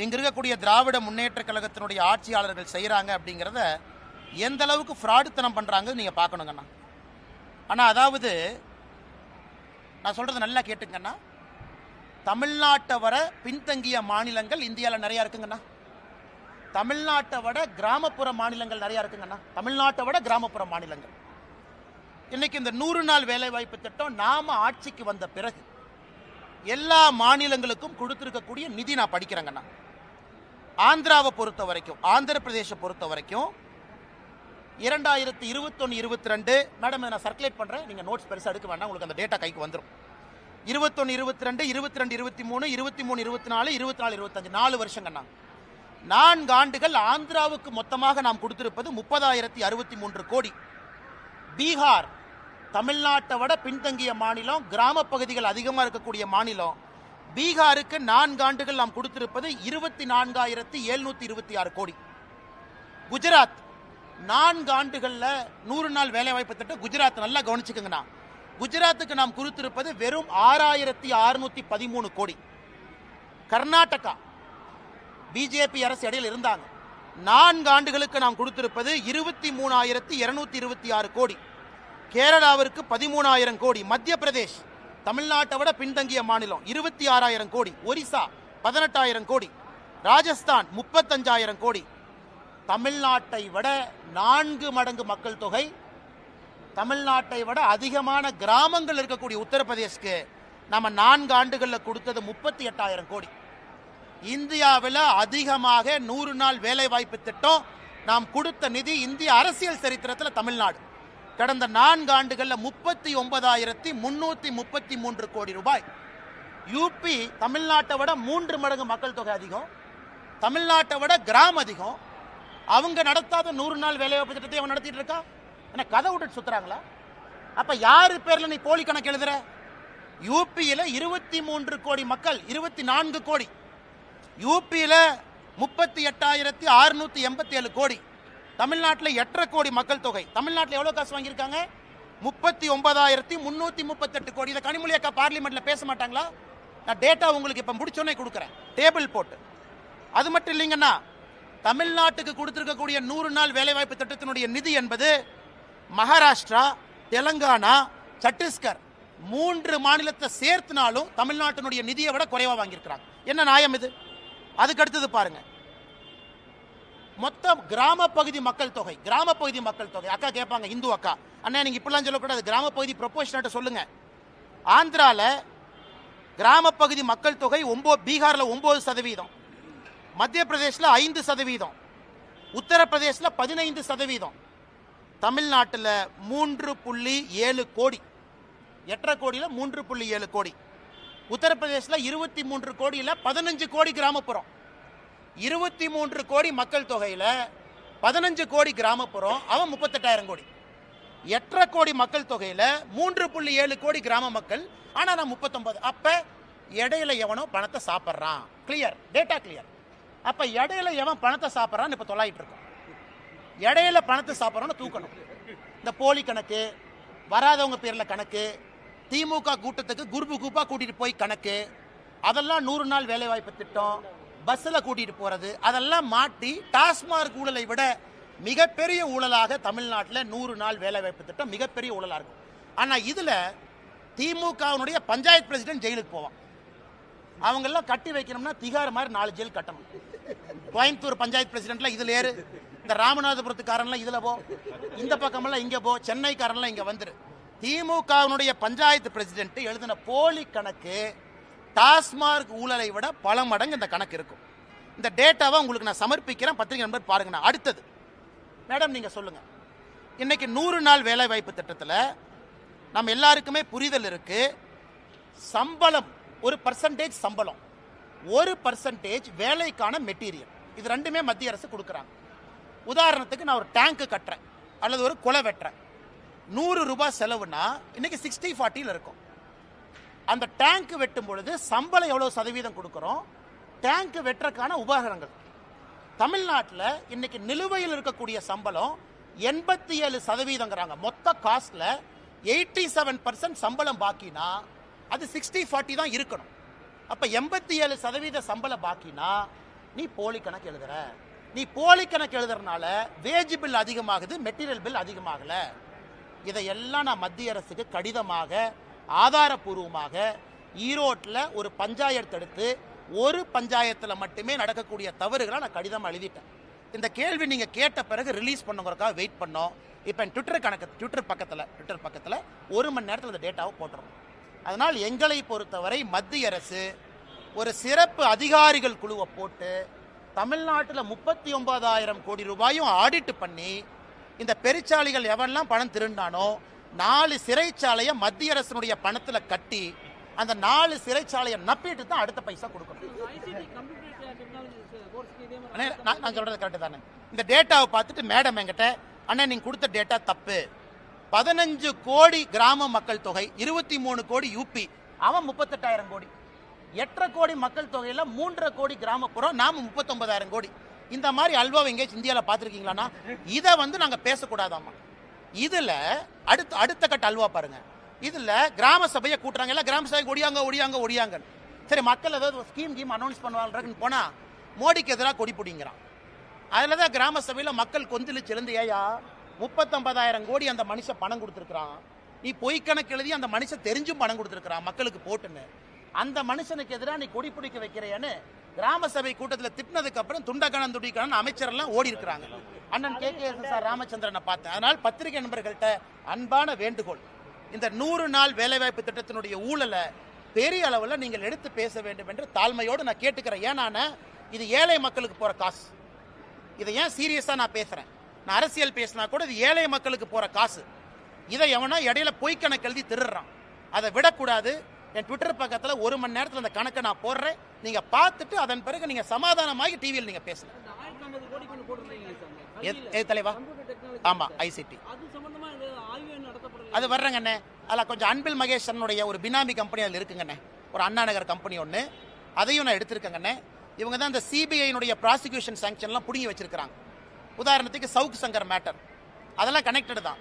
இங்கே இருக்கக்கூடிய திராவிட முன்னேற்ற கழகத்தினுடைய ஆட்சியாளர்கள் செய்கிறாங்க அப்படிங்கிறத, எந்த அளவுக்கு ஃப்ராடுத்தனம் பண்ணுறாங்க நீங்கள் பார்க்கணுங்கண்ணா. ஆனால் அதாவது நான் சொல்கிறது நல்லா கேட்டுங்கண்ணா, தமிழ்நாட்டை வர பின்தங்கிய மாநிலங்கள் இந்தியாவில் நிறையா இருக்குங்கண்ணா. தமிழ்நாட்டை விட கிராமப்புற மாநிலங்கள் நிறையா இருக்குங்கண்ணா. தமிழ்நாட்டை விட கிராமப்புற மாநிலங்கள். இன்னைக்கு இந்த 100 நாள் வேலைவாய்ப்பு திட்டம் நாம ஆட்சிக்கு வந்த பிறகு எல்லா மாநிலங்களுக்கும் கொடுத்திருக்கக்கூடிய நிதி நான் படிக்கிறேங்கண்ணா. ஆந்திராவை பொறுத்த வரைக்கும், ஆந்திர பிரதேச பொறுத்த வரைக்கும் 2021-22 மேடம், நான் சர்க்குலேட் பண்றேன், நீங்க நோட்ஸ் பெருசா எடுக்க வேண்டாம், உங்களுக்கு அந்த டேட்டா கைக்கு வந்துடும். 21-22, 22-23, 23-24, 24-25 4 வருஷங்கண்ணா. 4 ஆண்டுகள் ஆந்திராவுக்கு மொத்தமாக நாம் கொடுத்திருப்பது 30,063 கோடி. பீகார் தமிழ்நாட்டை விட பின்தங்கிய மாநிலம், கிராம பகுதிகள் அதிகமாக இருக்கக்கூடிய மாநிலம். பீகாருக்கு 4 ஆண்டுகள் நாம் கொடுத்திருப்பது 24,726 கோடி. குஜராத் 4 ஆண்டுகளில் 100 நாள் வேலைவாய்ப்பு திட்டம் குஜராத் நல்லா கவனிச்சுக்கங்கண்ணா. குஜராத்துக்கு நாம் கொடுத்திருப்பது வெறும் 6,613 கோடி. கர்நாடகா பிஜேபி அரசு இடையில் இருந்தாங்க, 4 ஆண்டுகளுக்கு நாம் கொடுத்திருப்பது 23,226 கோடி. கேரளாவிற்கு 13,000 கோடி. மத்திய பிரதேஷ் தமிழ்நாட்டை விட பின்தங்கிய மாநிலம் 26,000 கோடி. ஒரிசா 18,000 கோடி. ராஜஸ்தான் 35,000 கோடி. தமிழ்நாட்டை விட 4 மடங்கு மக்கள் தொகை, தமிழ்நாட்டை விட அதிகமான கிராமங்கள் இருக்கக்கூடிய உத்தரப்பிரதேஷ்க்கு நம்ம 4 ஆண்டுகளில் கொடுத்தது 38,000 கோடி. இந்தியாவில் அதிகமாக 100 நாள் வேலைவாய்ப்பு திட்டம் நாம் கொடுத்த நிதி இந்திய அரசியல் சரித்திரத்தில் தமிழ்நாடு. கடந்த 4 ஆண்டுகளில் 39,333 கோடி ரூபாய். யூபி தமிழ்நாட்டை விட 3 மடங்கு மக்கள் தொகை அதிகம், தமிழ்நாட்டை விட கிராமம் அதிகம். அவங்க நடத்தாத 100 நாள் வேலைவாய்ப்பு திட்டத்தை அவன் நடத்திட்டு இருக்கா. என்ன கதை விட்டுட்டு சுத்துறாங்களா? அப்ப யாரு பேர்ல நீ போலி கணக்கு எழுதுற? யூபியில 23 கோடி மக்கள், 24 கோடி. யூபியில 38,687 கோடி. தமிழ்நாட்டில் 8.5 கோடி மக்கள் தொகை. தமிழ்நாட்டில் எவ்வளவு காசு வாங்கியிருக்காங்க? 39,338 கோடி. இதை கனிமொழி அக்கா பார்லிமெண்ட்ல பேச மாட்டாங்களா? நான் டேட்டா உங்களுக்கு இப்ப முடிச்சோன்னே கொடுக்குறேன், டேபிள் போட்டு. அது மட்டும் இல்லைங்கன்னா, தமிழ்நாட்டுக்கு கொடுத்திருக்கக்கூடிய 100 நாள் வேலைவாய்ப்பு திட்டத்தினுடைய நிதி என்பது மகாராஷ்டிரா, தெலங்கானா, சத்தீஸ்கர் 3 மாநிலத்தை சேர்த்துனாலும் தமிழ்நாட்டினுடைய நிதியை விட குறைவா வாங்கியிருக்கிறாங்க. என்ன நியாயம் இது? அதுக்கு அடுத்தது பாருங்க, மொத்தம் கிராம பகுதி மக்கள் தொகை. கிராம பகுதி மக்கள் தொகை அக்கா கேட்பாங்க, இந்து அக்கா, அண்ணா நீங்க இப்படிலாம் சொல்லக்கூடாது, கிராம பகுதி ப்ரொபோஷனேட் சொல்லுங்க. ஆந்திரால கிராம பகுதி மக்கள் தொகை பீகார்ல 9%, மத்திய பிரதேசில் 5%, உத்தரப்பிரதேசில் 15%, தமிழ்நாட்டில் 3.7 கோடி. 8.5 கோடியில் 3.7 கோடி. உத்தரப்பிரதேசில் 23 கோடியில் 15 கோடி கிராமப்புறம். 23 கோடி மக்கள் தொகையில் 15 கோடி கிராமப்புறம், அவன் 38,000 கோடி. 8.5 கோடி மக்கள் தொகையில 3.7 கோடி கிராம மக்கள், ஆனா நான் 39. அப்ப இடையில எவனோ பணத்தை சாப்பிட்றான். Clear, data clear. அப்ப இடையில எவன் பணத்தை சாப்பிட்றான்னு இப்ப தொலையிட்டு இருக்கோம். இடையில பணத்தை சாப்பிட்றான்னு தூக்கணும். இந்த போலி கணக்கு, வராதவங்க பேர்ல கணக்கு, திமுக கூட்டத்துக்கு குரூப்பு குரூப்பா கூட்டிட்டு போய் கணக்கு, அதெல்லாம் 100 நாள் வேலைவாய்ப்பு திட்டம், பஸ்ஸில் கூட்டிட்டு போறது, அதெல்லாம் மாட்டி டாஸ்மார்க் ஊழலை விட மிகப்பெரிய ஊழலாக தமிழ்நாட்டில் 100 நாள் வேலைவாய்ப்பு திட்டம் மிகப்பெரிய ஊழலாக இருக்கும். ஆனால் இதில் திமுகவுடைய பஞ்சாயத்து பிரசிடென்ட் ஜெயிலுக்கு போவான். அவங்கெல்லாம் கட்டி வைக்கணும்னா திகார் மாதிரி 4 ஜெயில் கட்டணும். கோயம்புத்தூர் பஞ்சாயத்து பிரசிடென்ட்லாம் இதில் ஏறு, இந்த ராமநாதபுரத்துக்காரன்லாம் இதில் போ, இந்த பக்கமெல்லாம் இங்கே போ, சென்னைக்காரன்லாம் இங்கே வந்துரு. திமுகவுடைய பஞ்சாயத்து பிரசிடென்ட் எழுதின போலி கணக்கு டாஸ்மார்க் ஊழலை விட பல மடங்கு இந்த கணக்கு இருக்கும். இந்த டேட்டாவை உங்களுக்கு நான் சமர்ப்பிக்கிறேன், பத்திரிகை நண்பர் பாருங்க. அடுத்தது மேடம் நீங்க சொல்லுங்க, இன்னைக்கு 100 நாள் வேலை வாய்ப்பு திட்டத்தில் நம்ம எல்லாருக்குமே புரிதல் இருக்கு. சம்பளம் ஒரு பர்சன்டேஜ், சம்பளம் 1% வேலைக்கான மெட்டீரியல், இது ரெண்டுமே மத்திய அரசு கொடுக்குறாங்க. உதாரணத்துக்கு நான் ஒரு டேங்க் கட்டுறேன் அல்லது ஒரு குலை வெட்டுறேன், 100 ரூபாய் செலவுனா இன்னைக்கு 60-40 இருக்கும். அந்த டேங்க் வெட்டும் பொழுது சம்பளம் எவ்வளவு சதவீதம் கொடுக்கிறோம், டேங்க் வெட்டுறதுக்கான உபகரணங்கள். தமிழ்நாட்டில் இன்னைக்கு நிலுவையில் இருக்கக்கூடிய சம்பளம் 87%. மொத்த காஸ்ட்ல 87% சம்பளம் பாக்கினா அது 60-40 தான் இருக்கணும். அப்ப 87% சம்பளம் பாக்கினா நீ போலி கணக்கு எழுதுற. நீ போலி கணக்கு எழுதுறதுனால வேஜ் பில் அதிகமாகுது, மெட்டீரியல் பில் அதிகமாகல. இதையெல்லாம் நான் மத்திய அரசுக்கு கடிதமாக ஆதாரபூர்வமாக ஈரோட்டில் ஒரு பஞ்சாயத்து எடுத்து, ஒரு பஞ்சாயத்தில் மட்டுமே நடக்கக்கூடிய தவறுகளை நான் கடிதம் எழுதிட்டேன். இந்த கேள்வி நீங்கள் கேட்ட பிறகு ரிலீஸ் பண்ணுங்கிறதுக்காக வெயிட் பண்ணோம். இப்போ என் ட்விட்டர் பக்கத்தில் 1 மணி நேரத்தில் இந்த டேட்டாவை போட்டுறோம். அதனால் எங்களை பொறுத்தவரை மத்திய அரசு ஒரு சிறப்பு அதிகாரிகள் குழுவை போட்டு தமிழ்நாட்டில் 39,000 கோடி ரூபாயும் ஆடிட் பண்ணி, இந்த பெருச்சாளிகள் எவெல்லாம் பணம் திருண்டானோ 4 சிறைச்சாலையை மத்திய அரசினுடைய பணத்தில் கட்டி, அந்த 4 சிறைச்சாலையை நப்பிட்டு தான் அடுத்த பைசா கொடுக்கணும். நான் சொல்றது கரெக்டு தானே? இந்த டேட்டாவை பார்த்துட்டு மேடம் என்கிட்ட, அண்ணா நீங்க கொடுத்த டேட்டா தப்பு, 15 கோடி கிராம மக்கள் தொகை, 23 கோடி யூபி, அவன் 38,000 கோடி, 8.5 கோடி மக்கள் தொகையில 3.5 கோடி கிராமப்புறம், நாம 39,000 கோடி. இந்த மாதிரி அல்வாவை எங்கேயாச்சும் இந்தியாவில் பார்த்துருக்கீங்களாண்ணா? இதை நாங்கள் பேசக்கூடாதாமா. இதுல அடுத்த கட்ட அல்வா பாருங்க. இதுல கிராம சபையை கூட்டுறாங்க, எல்லாம் கிராம சபைக்கு ஒடியாங்க. சரி, மக்கள் ஏதாவது ஸ்கீம் அனௌன்ஸ் பண்ணுவாங்கன்னு போனா மோடிக்கு எதிராக கொடி பிடிங்கிறான். அதுலதான் கிராம சபையில மக்கள் கொந்தளிச்சு எழுந்து, ஏயா 39,000 கோடி அந்த மனுஷன் பணம் கொடுத்துருக்கான், நீ பொய் கணக்கு எழுதி அந்த மனுஷன் தெரிஞ்சும் பணம் கொடுத்துருக்கான் மக்களுக்கு போட்டுன்னு, அந்த மனுஷனுக்கு எதிராக நீ கொடி பிடிக்க வைக்கிறேன்னு கிராம சபை கூட்டத்தில் திட்டினதுக்கு அப்புறம் துண்டிக்கான அமைச்சர் எல்லாம் ஓடி இருக்கிறாங்க. அண்ணன் KKS ராமச்சந்திரனை பார்த்தேன். அதனால் பத்திரிகை நண்பர்கள்ட்ட அன்பான வேண்டுகோள், இந்த 100 நாள் வேலைவாய்ப்பு திட்டத்தினுடைய ஊழலை பெரிய அளவில் நீங்கள் எடுத்து பேச வேண்டும் என்று தாழ்மையோடு நான் கேட்டுக்கிறேன். ஏன்னா இது ஏழை மக்களுக்கு போற காசு. இதை ஏன் சீரியஸா நான் பேசுறேன், நான் அரசியல் பேசினா கூட இது ஏழை மக்களுக்கு போற காசு. இதை எவனோ இடையில பொய் கணக்கு எழுதி திருடுறான். அதை விடக்கூடாது. என் ட்விட்டர் பக்கத்தில் 1 மணி நேரத்தில் அந்த கணக்கை நான் போடுறேன், நீங்க பார்த்துட்டு அதன் பிறகு நீங்க சமாதானமாகி டிவியில் நீங்க பேசலாம். தலைவா, ஆமா ICT அது வர்றங்கண்ணே. அதில் கொஞ்சம் அன்பில் மகேஷனுடைய ஒரு பினாமி கம்பெனி அதில் இருக்குங்கண்ணே, ஒரு அண்ணா நகர் கம்பெனி ஒன்று, அதையும் நான் எடுத்திருக்கேங்கண்ணே. இவங்க தான் இந்த CBI ப்ராசிக்யூஷன் சாங்ஷன்லாம் பிடுங்கி வச்சிருக்கிறாங்க. உதாரணத்துக்கு சவுக் சங்கர் மேட்டர், அதெல்லாம் கனெக்டட் தான்.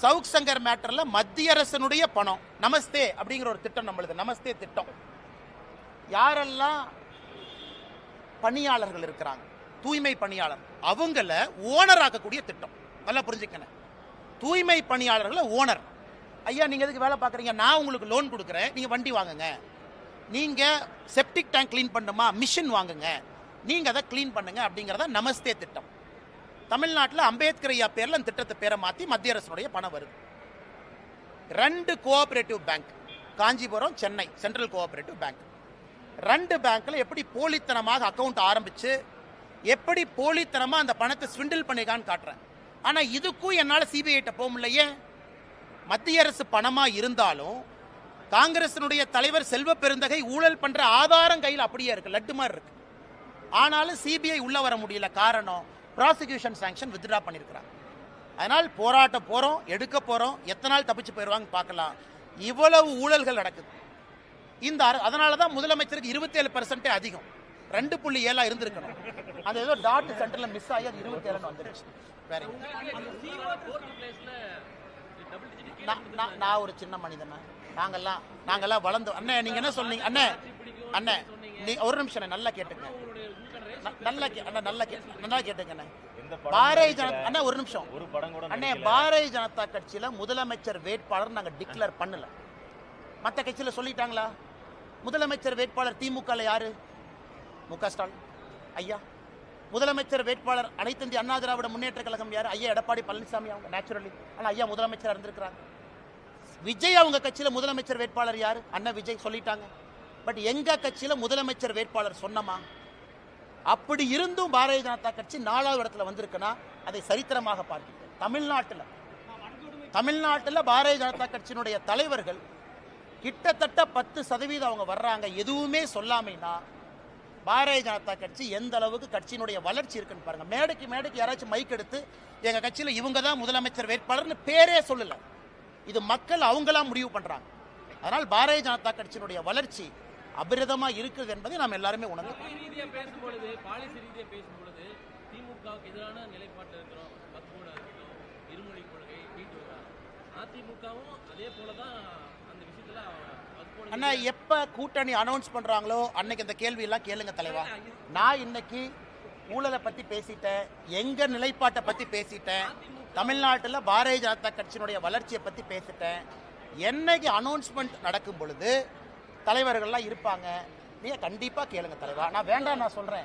சவுக் சங்கர் மேட்டர்ல மத்திய அரசனுடைய பணம், நமஸ்தே அப்படிங்கிற ஒரு திட்டம் நம்மளுது, நமஸ்தே திட்டம். யாரெல்லாம் பணியாளர்கள் இருக்கிறாங்க, தூய்மை பணியாளர், அவங்கள ஓனர் ஆக்கக்கூடிய திட்டம். நல்லா புரிஞ்சுக்கணும், தூய்மை பணியாளர்களை ஓனர். ஐயா நீங்க எதுக்கு வேலை பார்க்குறீங்க, நான் உங்களுக்கு லோன் கொடுக்குறேன், நீங்க வண்டி வாங்குங்க. நீங்க செப்டிக் டேங்க் கிளீன் பண்ணுமா, மிஷின் வாங்குங்க, நீங்க அதை கிளீன் பண்ணுங்க அப்படிங்கிறத நமஸ்தே திட்டம். தமிழ்நாட்டில் அம்பேத்கர் ஐயா பேர்ல அந்த திட்டத்தை பேரை மாற்றி மத்திய அரசுடைய பணம் வருது. 2 cooperative bank, Kanchipuram, Chennai central cooperative bank, 2 பேங்க்ல எப்படி போலித்தனமாக அக்கௌண்ட் ஆரம்பிச்சு எப்படி போலித்தனமா அந்த பணத்தை ஸ்விண்டில் பண்ணிக்கான்னு காட்டுறேன். ஆனா இதுக்கும் என்னால் CBI கிட்ட போக முடியலையே. மத்திய அரசு பணமா இருந்தாலும் காங்கிரசினுடைய தலைவர் செல்வ பெருந்தகை ஊழல் பண்ற ஆதாரம் கையில் அப்படியே இருக்கு, லட்டு மாதிரி இருக்கு. ஆனாலும் CBI உள்ள வர முடியல. காரணம், ப்ராசிக்யூஷன் சாங்ஷன் வித்ட்ரா பண்ணியிருக்கிறாங்க. அதனால் போராட்டம் போகிறோம், எடுக்க போகிறோம், எத்தனை நாள் தப்பிச்சு போயிடுவாங்க பார்க்கலாம். இவ்வளவு ஊழல்கள் நடக்குது. அதனால தான் முதலமைச்சருக்கு 27% அதிகம், 2.7 இருந்திருக்கணும். அது ஏதோ டாட் சென்டரில் மிஸ் ஆகி அது 27 வந்துருச்சு. வேற நான் ஒரு சின்ன மனிதனா, நாங்கெல்லாம் வளர்ந்து அண்ணே. நீங்க என்ன சொன்னீங்க அண்ணே நீ ஒரு நிமிஷம் நல்லா கேட்டுங்க, நல்லா கேட்டுங்க. பாரதிய ஜனதா அண்ணா ஒரு நிமிஷம் அண்ணே, பாரதிய ஜனதா கட்சியில முதலமைச்சர் வேட்பாளர் நாங்க டிக்ளேர் பண்ணல. மற்ற கட்சியில சொல்லிட்டாங்களா? முதலமைச்சர் வேட்பாளர் திமுக யாரு? மு.க. ஸ்டாலின் ஐயா. முதலமைச்சர் வேட்பாளர் அனைத்து இந்திய அண்ணா திராவிட முன்னேற்ற கழகம் யாரு? ஐயா எடப்பாடி பழனிசாமி. அவங்க நேச்சுரலி ஆனா ஐயா முதலமைச்சர் இருந்திருக்கிறாங்க. விஜய் அவங்க கட்சியில முதலமைச்சர் வேட்பாளர் யாரு? அண்ணா விஜய் சொல்லிட்டாங்க. பட் எங்க கட்சியில முதலமைச்சர் வேட்பாளர் சொன்னமா? அப்படி இருந்தும் பாரதிய ஜனதா கட்சி 4வது இடத்துல வந்திருக்குன்னா அதை சரித்திரமாக பார்க்கிறேன். தமிழ்நாட்டில் பாரதிய ஜனதா கட்சியினுடைய தலைவர்கள் கிட்டத்தட்ட 10% அவங்க வர்றாங்க, எதுவுமே சொல்லாமைனா பாரதிய ஜனதா கட்சி எந்த அளவுக்கு கட்சியினுடைய வளர்ச்சி இருக்குன்னு பாருங்க. மேடைக்கு யாராச்சும் மைக் எடுத்து எங்க கட்சியில இவங்க தான் முதலமைச்சர் வேட்பாளர்னு பேரே சொல்லல. இது மக்கள் அவங்களா முடிவு பண்றாங்க. அதனால் பாரதிய ஜனதா கட்சியினுடைய வளர்ச்சி அபிரதமா இருக்குது என்பதை நாம் எல்லாருமே உணர்ந்து பேசும்பொழுது பாலிசி ரீதியாக பேசும்பொழுது திமுகவுக்கு எதிரான நிலைப்பாட்டில் இருக்கிறோம். வக்போர்டு இருக்கட்டும், இருமொழி கொள்கை, வீட்டு அதிமுகவும் அதே போலதான் அந்த விஷயத்துல அண்ணா எப்ப கூட்டணி அனௌன்ஸ் பண்றாங்களோ அன்னைக்கு இந்த கேள்வி எல்லாம் கேளுங்க தலைவா. நான் இன்னைக்கு ஊழலை பத்தி பேசிட்டேன், எங்க நிலைப்பாட்டை பத்தி பேசிட்டேன், தமிழ்நாட்டில் பாரதிய ஜனதா கட்சியினுடைய வளர்ச்சியை பத்தி பேசிட்டேன். என்னைக்கு அனௌன்ஸ்மெண்ட் நடக்கும் பொழுது தலைவர்கள்லாம் இருப்பாங்க, நீங்க கண்டிப்பா கேளுங்க தலைவா. நான் வேண்டாம் நான் சொல்றேன்,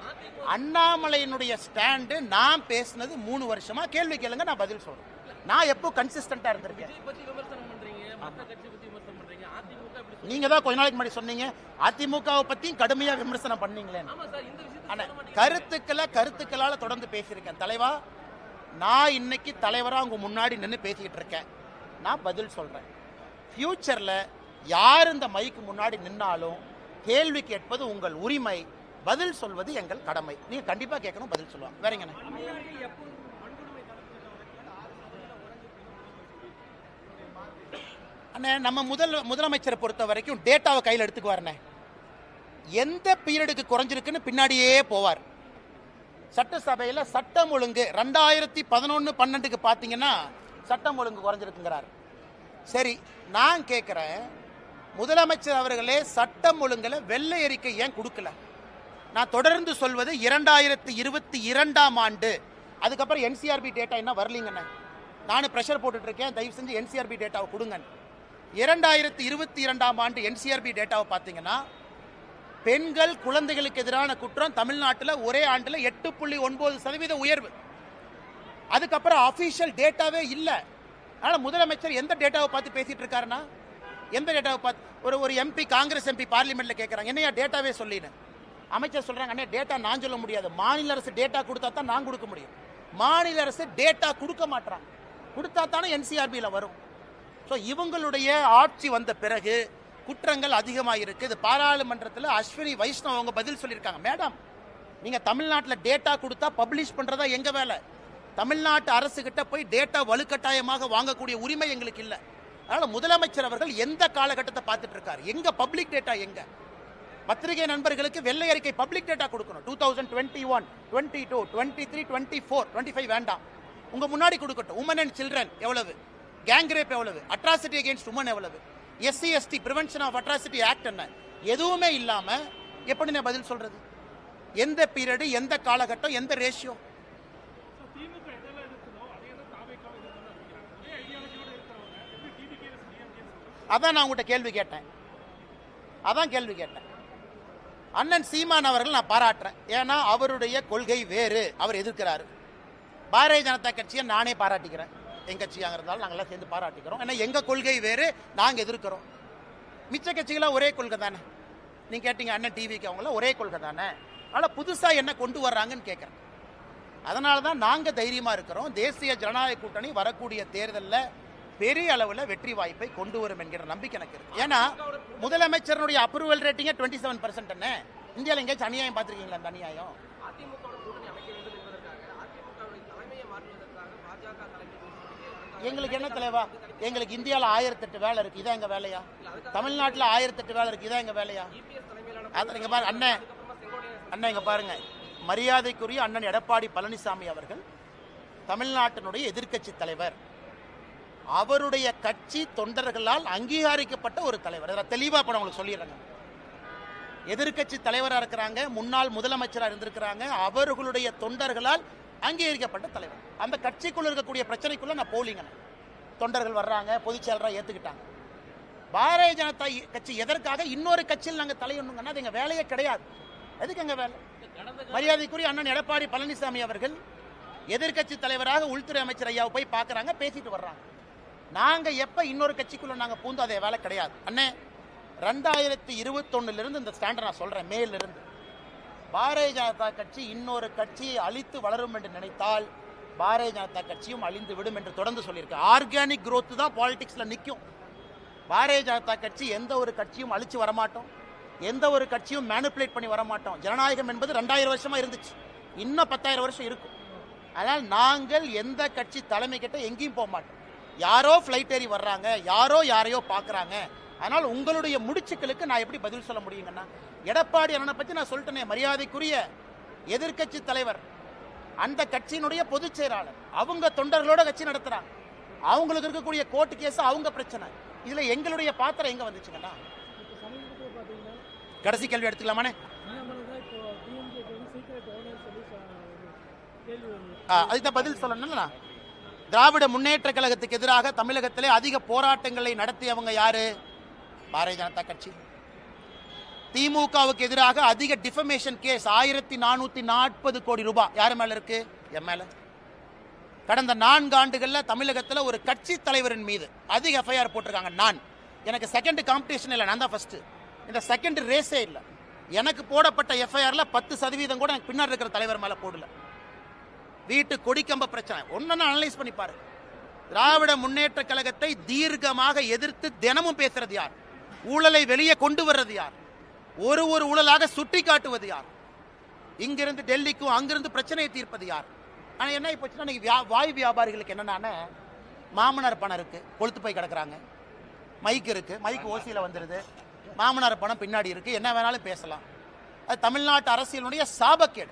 அண்ணாமலையினுடைய ஸ்டாண்டு நான் பேசினது 3 வருஷமா, கேள்வி கேளுங்க நான் பதில் சொல்றேன். நான் எப்போ கன்சிஸ்டன்டா இருந்திருக்கேன். நீங்க தான் கொஞ்ச நாளைக்கு முன்னாடி சொன்னீங்க அதிமுகவை பத்தியும் கடுமையா விமர்சனம் பண்ணீங்களே. கருத்துக்களால தொடர்ந்து பேசியிருக்கேன் தலைவா. நான் இன்னைக்கு தலைவரா உங்க முன்னாடி நின்று பேசிக்கிட்டு இருக்கேன். நான் பதில் சொல்றேன். ஃபியூச்சர்ல யார் இந்த மைக்கு முன்னாடி நின்னாலும் கேள்வி கேட்பது உங்கள் உரிமை, பதில் சொல்வது எங்கள் கடமை. நீங்க கண்டிப்பா கேட்கணும், பதில் சொல்லுவாங்க. வேறங்க அண்ணே, நம்ம முதலமைச்சரை பொறுத்த வரைக்கும் டேட்டாவை கையில் எடுத்துக்குவாருண்ணே. எந்த பீரியடுக்கு குறைஞ்சிருக்குன்னு பின்னாடியே போவார். சட்டசபையில் சட்டம் ஒழுங்கு 2011-12 பார்த்தீங்கன்னா சட்டம் ஒழுங்கு குறைஞ்சிருக்குங்கிறார். சரி, நான் கேட்குறேன், முதலமைச்சர் அவர்களே சட்டம் ஒழுங்குல வெள்ளை அறிக்கை ஏன் கொடுக்கல? நான் தொடர்ந்து சொல்வது 2022ஆம் ஆண்டு, அதுக்கப்புறம் என்சிஆர்பி டேட்டா என்ன வரலீங்கண்ணே. நானும் ப்ரெஷர் போட்டுட்டு இருக்கேன், தயவு செஞ்சு என்சிஆர்பி டேட்டாவை கொடுங்க. 2022ஆம் ஆண்டு என்சிஆர்பி டேட்டாவை பார்த்தீங்கன்னா பெண்கள் குழந்தைகளுக்கு எதிரான குற்றம் தமிழ்நாட்டில் ஒரே ஆண்டில் 8.9% உயர்வு. அதுக்கப்புறம் அபிஷியல் டேட்டாவே இல்லை. அதனால் முதலமைச்சர் எந்த டேட்டாவை பார்த்து பேசிட்டு இருக்காருன்னா, எந்த டேட்டாவை பார்த்து ஒரு எம்பி, காங்கிரஸ் எம்பி பார்லிமெண்ட்ல கேட்குறாங்க, என்னையா டேட்டாவே சொல்லினு. அமைச்சர் சொல்றாங்க, அண்ணே டேட்டா நான் சொல்ல முடியாது, மாநில அரசு டேட்டா கொடுத்தா தான் நான் கொடுக்க முடியும். மாநில அரசு டேட்டா கொடுக்க மாட்டாங்க, கொடுத்தா தானே என்சிஆர்பியில் வரும். ஸோ இவங்களுடைய ஆட்சி வந்த பிறகு குற்றங்கள் அதிகமாக இருக்குது. இது பாராளுமன்றத்தில் அஸ்வினி வைஷ்ணவ் அவங்க பதில் சொல்லியிருக்காங்க. மேடம், நீங்கள் தமிழ்நாட்டில் டேட்டா கொடுத்தா பப்ளிஷ் பண்ணுறதா எங்கள் வேலை. தமிழ்நாட்டு அரசு கிட்ட போய் டேட்டா வலுக்கட்டாயமாக வாங்கக்கூடிய உரிமை எங்களுக்கு இல்லை. அதனால் முதலமைச்சர் அவர்கள் எந்த காலகட்டத்தை பார்த்துட்டு இருக்காரு, எங்க பப்ளிக் டேட்டா எங்க? பத்திரிகை நண்பர்களுக்கு வெள்ளை அறிக்கை பப்ளிக் டேட்டா கொடுக்கணும். 2021, 22, 23, 24, 25 வேண்டாம், உங்க முன்னாடி கொடுக்கட்டும். உமன் அண்ட் சில்ட்ரன் எவ்வளவு, கேங் ரேப் எவ்வளவு, அட்ராசிட்டி அகேன்ஸ்ட் உமன் எவ்வளவு, SC ST prevention of atrocity act என்ன, எதுவுமே இல்லாம எப்படி நான் பதில் சொல்றது? எந்த பீரியடு, எந்த காலகட்டம், எந்த ரேஷியோ? அதான் நான் உங்கள்கிட்ட கேள்வி கேட்டேன். அண்ணன் சீமான் அவர்கள் நான் பாராட்டுறேன். ஏன்னா அவருடைய கொள்கை வேறு, அவர் எதிர்க்கிறாரு. பாரதிய ஜனதா கட்சியை நானே பாராட்டிக்கிறேன், எங்க கட்சியாக இருந்தாலும் நாங்கள்லாம் சேர்ந்து பாராட்டிக்கிறோம். ஏன்னா எங்க கொள்கை வேறு, நாங்கள் எதிர்க்கிறோம். மிச்ச கட்சிகளாக ஒரே கொள்கை தானே. நீங்க கேட்டீங்க அண்ணன் டிவிக்கு, அவங்களாம் ஒரே கொள்கை தானே. அதனால் புதுசா என்ன கொண்டு வர்றாங்கன்னு கேட்குறேன். அதனால தான் நாங்கள் தைரியமா இருக்கிறோம். தேசிய ஜனநாயக கூட்டணி வரக்கூடிய தேர்தலில் பெரிய அளவில் வெற்றி வாய்ப்பை கொண்டு வரும் என்கிற நம்பிக்கை எனக்கு இருக்கு. ஏன்னா முதலமைச்சருடைய அப்ரூவல் ரேட்டிங்கே 27%. இந்தியாவில் எங்கேயாச்சும் அநியாயம் பார்த்துருக்கீங்களா? அந்த அநியாயம் எங்களுக்கு என்ன தலைவா? எங்களுக்கு இந்தியாவில் 1008 வேலை இருக்கு, இதான் எங்க வேலையா? தமிழ்நாட்டில் 1008 வேலை இருக்கு, இதான் எங்க வேலையா? நீங்க பாருங்க அண்ணன், அண்ணன் இங்க பாருங்க, மரியாதைக்குரிய அண்ணன் எடப்பாடி பழனிசாமி அவர்கள் தமிழ்நாட்டினுடைய எதிர்க்கட்சி தலைவர். அவருடைய கட்சி தொண்டர்களால் அங்கீகரிக்கப்பட்ட ஒரு தலைவர். இதில் தெளிவா இப்ப உங்களுக்கு சொல்லிடுறேங்க. எதிர்க்கட்சி தலைவராக இருக்கிறாங்க, முன்னாள் முதலமைச்சராக இருந்திருக்கிறாங்க, அவர்களுடைய தொண்டர்களால் அங்கீகரிக்கப்பட்ட தலைவர். அந்த கட்சிக்குள்ள இருக்கக்கூடிய பிரச்சனைக்குள்ள நான் போலிங்க. தொண்டர்கள் வர்றாங்க, பொதுச் செயலராக ஏத்துக்கிட்டாங்க. பாரதிய ஜனதா கட்சி எதற்காக இன்னொரு கட்சியில் நாங்கள் தலையொண்ணுங்கன்னா அது எங்க வேலையே கிடையாது. எதுக்கு எங்க வேலை? மரியாதைக்குரிய அண்ணன் எடப்பாடி பழனிசாமி அவர்கள் எதிர்க்கட்சி தலைவராக உள்துறை அமைச்சர் ஐயாவை போய் பார்க்கறாங்க, பேசிட்டு வர்றாங்க. நாங்க எப்ப இன்னொரு கட்சிக்குள்ள நாங்க பூந்து அதே வேலை கிடையாது. அண்ணே 2021 இருந்து இந்த ஸ்டாண்டை நான் சொல்றேன், மேல இருந்து பாரதிய ஜனதா கட்சி இன்னொரு கட்சியை அழித்து வளரும் என்று நினைத்தால் பாரதிய ஜனதா கட்சியும் அழிந்து விடும் என்று தொடர்ந்து சொல்லியிருக்கு. ஆர்கானிக் growth தான் பாலிடிக்ஸ்ல நிற்கும். பாரதிய ஜனதா கட்சி எந்த ஒரு கட்சியும் அழிச்சு வரமாட்டோம், எந்த ஒரு கட்சியும் மேனிப்புலேட் பண்ணி வரமாட்டோம். ஜனநாயகம் என்பது 2000 வருஷமா இருந்துச்சு, இன்னும் 10,000 வருஷம் இருக்கும். ஆனால் நாங்கள் எந்த கட்சி தலைமை கிட்ட எங்கேயும் போக மாட்டோம். யாரோ ஃப்ளைட் ஏறி வர்றாங்க, யாரோ யாரையோ பார்க்குறாங்க. அதனால் உங்களுடைய முடிச்சுக்களுக்கு நான் எப்படி பதில் சொல்ல முடியுங்கன்னா, எடப்பாடி அண்ணனை பற்றி நான் சொல்லிட்டேனே, மரியாதைக்குரிய எதிர்க்கட்சி தலைவர், அந்த கட்சியினுடைய பொதுச் செயலாளர், அவங்க தொண்டர்களோட கட்சி நடத்துறாங்க. அவங்களுக்கு இருக்கக்கூடிய கோர்ட்டு கேஸ் அவங்க பிரச்சனை. இதுல எங்களுடைய பாத்திரம் எங்க வந்துச்சுங்கன்னா, கடைசி கேள்வி எடுத்துக்கலாமானே? அதுதான் பதில் சொல்லணும்னா, திராவிட முன்னேற்ற கழகத்துக்கு எதிராக தமிழகத்திலே அதிக போராட்டங்களை நடத்தியவங்க யாரு? பாரதிய ஜனதா கட்சி. திமுகவுக்கு எதிராக அதிக டிஃபமேஷன் கேஸ் 1440 கோடி ரூபாய் யாரு மேல இருக்கு? என் மேல. கடந்த 4 ஆண்டுகள்ல தமிழகத்தில் ஒரு கட்சி தலைவரின் மீது அதிக எஃப்ஐஆர் போட்டிருக்காங்க. நான் எனக்கு செகண்ட் காம்படிஷன் இல்லை, நான் தான் ஃபர்ஸ்ட். இந்த செகண்ட் ரேஸே இல்லை. எனக்கு போடப்பட்ட எஃப்ஐஆர்ல 10% கூட எனக்கு பின்னாடி இருக்கிற தலைவர் மேல போடல. வீட்டு கொடிக்கம்ப பிரச்சனை ஒன்னு அனலைஸ் பண்ணி பாருங்க. திராவிட முன்னேற்ற கழகத்தை தீர்க்கமாக எதிர்த்து தினமும் பேசுறது யார்? ஊழலை வெளியே கொண்டு வர்றது யார்? ஒரு ஊழலாக சுட்டி காட்டுவது யார்? இங்கிருந்து டெல்லிக்கும் அங்கிருந்து பிரச்சனையை தீர்ப்பது யார்? ஆனால் என்ன போச்சுன்னா, இன்னைக்கு வாய் வியாபாரிகளுக்கு என்னன்னா, மாமனார் பணம் இருக்கு, கொளுத்து போய் கிடக்குறாங்க, மைக் இருக்கு, மைக் ஓசியில் வந்துடுது, மாமனார் பணம் பின்னாடி இருக்கு, என்ன வேணாலும் பேசலாம். அது தமிழ்நாட்டு அரசியலுடைய சாபக்கேடு.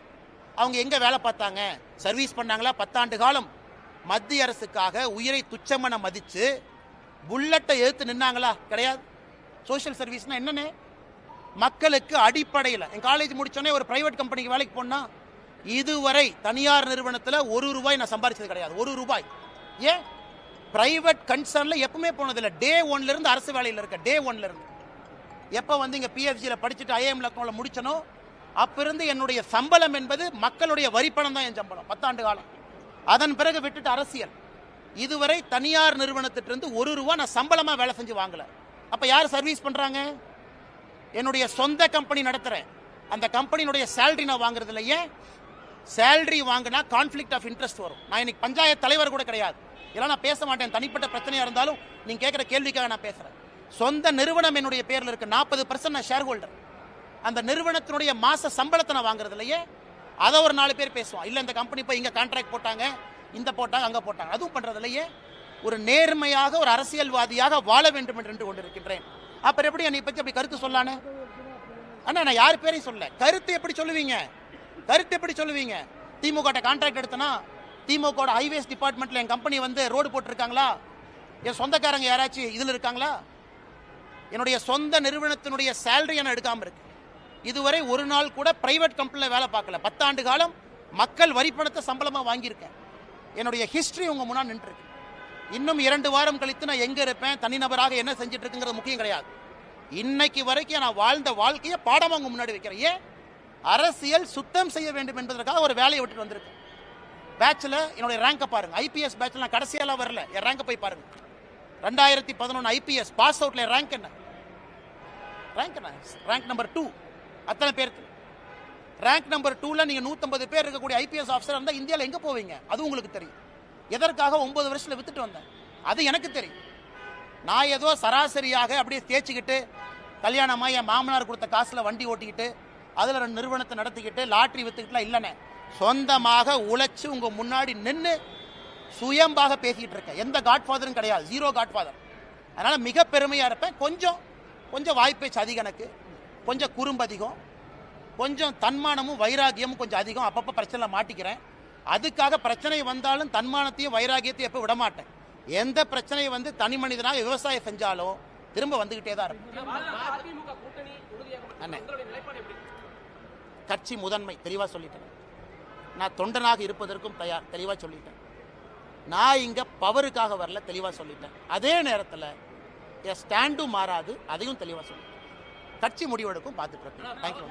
அவங்க எங்க வேலை பார்த்தாங்க? சர்வீஸ் பண்ணாங்களா? 10 ஆண்டு காலம் மத்திய அரசுக்காக உயிரை துச்சமென மதிச்சு புல்லட்டை எதிர்த்து நின்னாங்களா? கிடையாது. சோசியல் சர்வீஸ்னா என்னன்னு மக்களுக்கு அடிப்படையில், என் காலேஜ் முடிச்சோடனே ஒரு பிரைவேட் கம்பெனிக்கு வேலைக்கு போனா இதுவரை தனியார் நிறுவனத்தில் 1 ரூபாய் நான் சம்பாதிச்சது கிடையாது. 1 ரூபாய். ஏன்? பிரைவேட் கன்சர்ன்ல எப்பவுமே போனதில்லை. டே 1ல இருந்து அரசு வேலையில் இருக்க, டே 1ல இருந்து. எப்போ வந்து இங்கே பிஎஃப்ஜியில் படிச்சுட்டு ஐஏஎம் லக்னோவில் முடிச்சனோ அப்பிருந்து என்னுடைய சம்பளம் என்பது மக்களுடைய வரிப்பணம் தான் என் சம்பளம் 10 ஆண்டு காலம். அதன் பிறகு விட்டுட்டு அரசியல். இதுவரை தனியார் நிறுவனத்திலிருந்து 1 ரூபாய் நான் சம்பளமாக வேலை செஞ்சு வாங்கல. அப்போ யார் சர்வீஸ் பண்ணுறாங்க? என்னுடைய சொந்த கம்பெனி நடத்துகிறேன், அந்த கம்பெனியுடைய சேலரி நான் வாங்குறது இல்லை. ஏன்? சேலரி வாங்கினா கான்ஃப்ளிக்ட் ஆஃப் இன்ட்ரெஸ்ட் வரும். நான் இன்னைக்கு பஞ்சாயத்து தலைவர் கூட கிடையாது, இதெல்லாம் நான் பேச மாட்டேன். தனிப்பட்ட பிரச்சனையாக இருந்தாலும் நீங்கள் கேட்குற கேள்விக்காக நான் பேசுகிறேன். சொந்த நிறுவனம் என்னுடைய பேரில் இருக்கு, 40% நான் ஷேர் ஹோல்டர். அந்த நிறுவனத்தினுடைய மாச சம்பளத்தை நான் வாங்குறது இல்லையே, அதை ஒரு 4 பேர் பேசுவான். இல்லை இந்த கம்பெனி போய் இங்கே கான்ட்ராக்ட் போட்டாங்க, இந்த போட்டாங்க, அங்கே போட்டாங்க, அதுவும் பண்ணுறது இல்லையே. ஒரு நேர்மையாக ஒரு அரசியல்வாதியாக வாழ வேண்டும் என்று கொண்டிருக்கின்றேன். அப்புறம் எப்படி என்னை பற்றி அப்படி கருத்து சொல்லானே? அண்ணா நான் யார் பேரையும் சொல்ல. கருத்து எப்படி சொல்லுவீங்க? கருத்து எப்படி சொல்லுவீங்க? திமுக கான்ட்ராக்ட் எடுத்தனா, திமுக ஹைவேஸ் டிபார்ட்மெண்ட்ல என் கம்பெனி வந்து ரோடு போட்டிருக்காங்களா? என் சொந்தக்காரங்க யாராச்சும் இதில் இருக்காங்களா? என்னுடைய சொந்த நிறுவனத்தினுடைய சேலரி நான் எடுக்காம இருக்கு. இதுவரை ஒரு நாள் கூட பிரைவேட் கம்பெனியில் வேலை பார்க்கல. 10 ஆண்டு காலம் மக்கள் வரிப்பணத்தை சம்பளமாக வாங்கியிருக்கேன். என்னுடைய ஹிஸ்டரி உங்க முன்னாடி நின்று இருக்கு. இன்னும் 2 வாரம் கழித்து நான் எங்க இருப்பேன், தனிநபராக என்ன செஞ்சுட்டு இருக்குங்கிறது முக்கியம் கிடையாது. இன்னைக்கு வரைக்கும் நான் வாழ்ந்த வாழ்க்கையை பாடமாக உங்க முன்னாடி வைக்கிறேன். ஏன்? அரசியல் சுத்தம் செய்ய வேண்டும் என்பதற்காக ஒரு வேலையை விட்டுட்டு வந்திருக்கேன். பேட்ச்ல என்னுடைய ரேங்கை பாருங்க. ஐபிஎஸ் பேட்ச்ல நான் கடைசியெல்லாம் வரல, என் ரேங்கை போய் பாருங்க. 2011 ஐபிஎஸ் பாஸ் அவுட்ல ரேங்க் என்ன? Rank number 2. அத்தனை பேருக்கு ரேங்க் நம்பர் 2ல நீங்க 150 பேர் இருக்கக்கூடிய ஐபிஎஸ் ஆஃபீஸர் இருந்தால் இந்தியாவில் எங்க போவீங்க? அது உங்களுக்கு தெரியும். எதற்காக 9 வருஷத்துல வித்துட்டு வந்தேன் அது எனக்கு தெரியும். நான் ஏதோ சராசரியாக அப்படியே தேய்ச்சிக்கிட்டு கல்யாணமா என் மாமனார் கொடுத்த காசுல வண்டி ஓட்டிக்கிட்டு அதில் 2 நிறுவனத்தை நடத்திக்கிட்டு லாட்ரி வித்துக்கிட்டுலாம் இல்லைண்ணே. சொந்தமாக உழைச்சு உங்க முன்னாடி நின்று சுயம்பாக பேசிட்டு இருக்கேன். எந்த காட்ஃபாதரும் கிடையாது, ஜீரோ காட்ஃபாதர். அதனால மிக பெருமையா இருப்பேன். கொஞ்சம் வாய்ப்பேச்சு அதிகம், எனக்கு கொஞ்சம் குறும்பு அதிகம், கொஞ்சம் தன்மானமும் வைராகியமும் கொஞ்சம் அதிகம். அப்பப்போ பிரச்சனை மாட்டிக்கிறேன். அதுக்காக பிரச்சனை வந்தாலும் தன்மானத்தையும் வைராகியத்தையும் எப்போ விட மாட்டேன். எந்த பிரச்சனையை வந்து தனி மனிதனாக விவசாயம் செஞ்சாலும் திரும்ப வந்துகிட்டே தான் இருக்கும். அண்ணே, கட்சி முதன்மை தெளிவாக சொல்லிட்டேன். நான் தொண்டனாக இருப்பதற்கும் தயார், தெளிவாக சொல்லிட்டேன். நான் இங்கே பவருக்காக வரல, தெளிவாக சொல்லிட்டேன். அதே நேரத்தில் என் ஸ்டாண்டும் மாறாது, அதையும் தெளிவாக சொல்லிட்டேன். கட்சி முடிவெடுக்கும், பார்த்துட்டு இருக்கேன். தேங்க்யூ.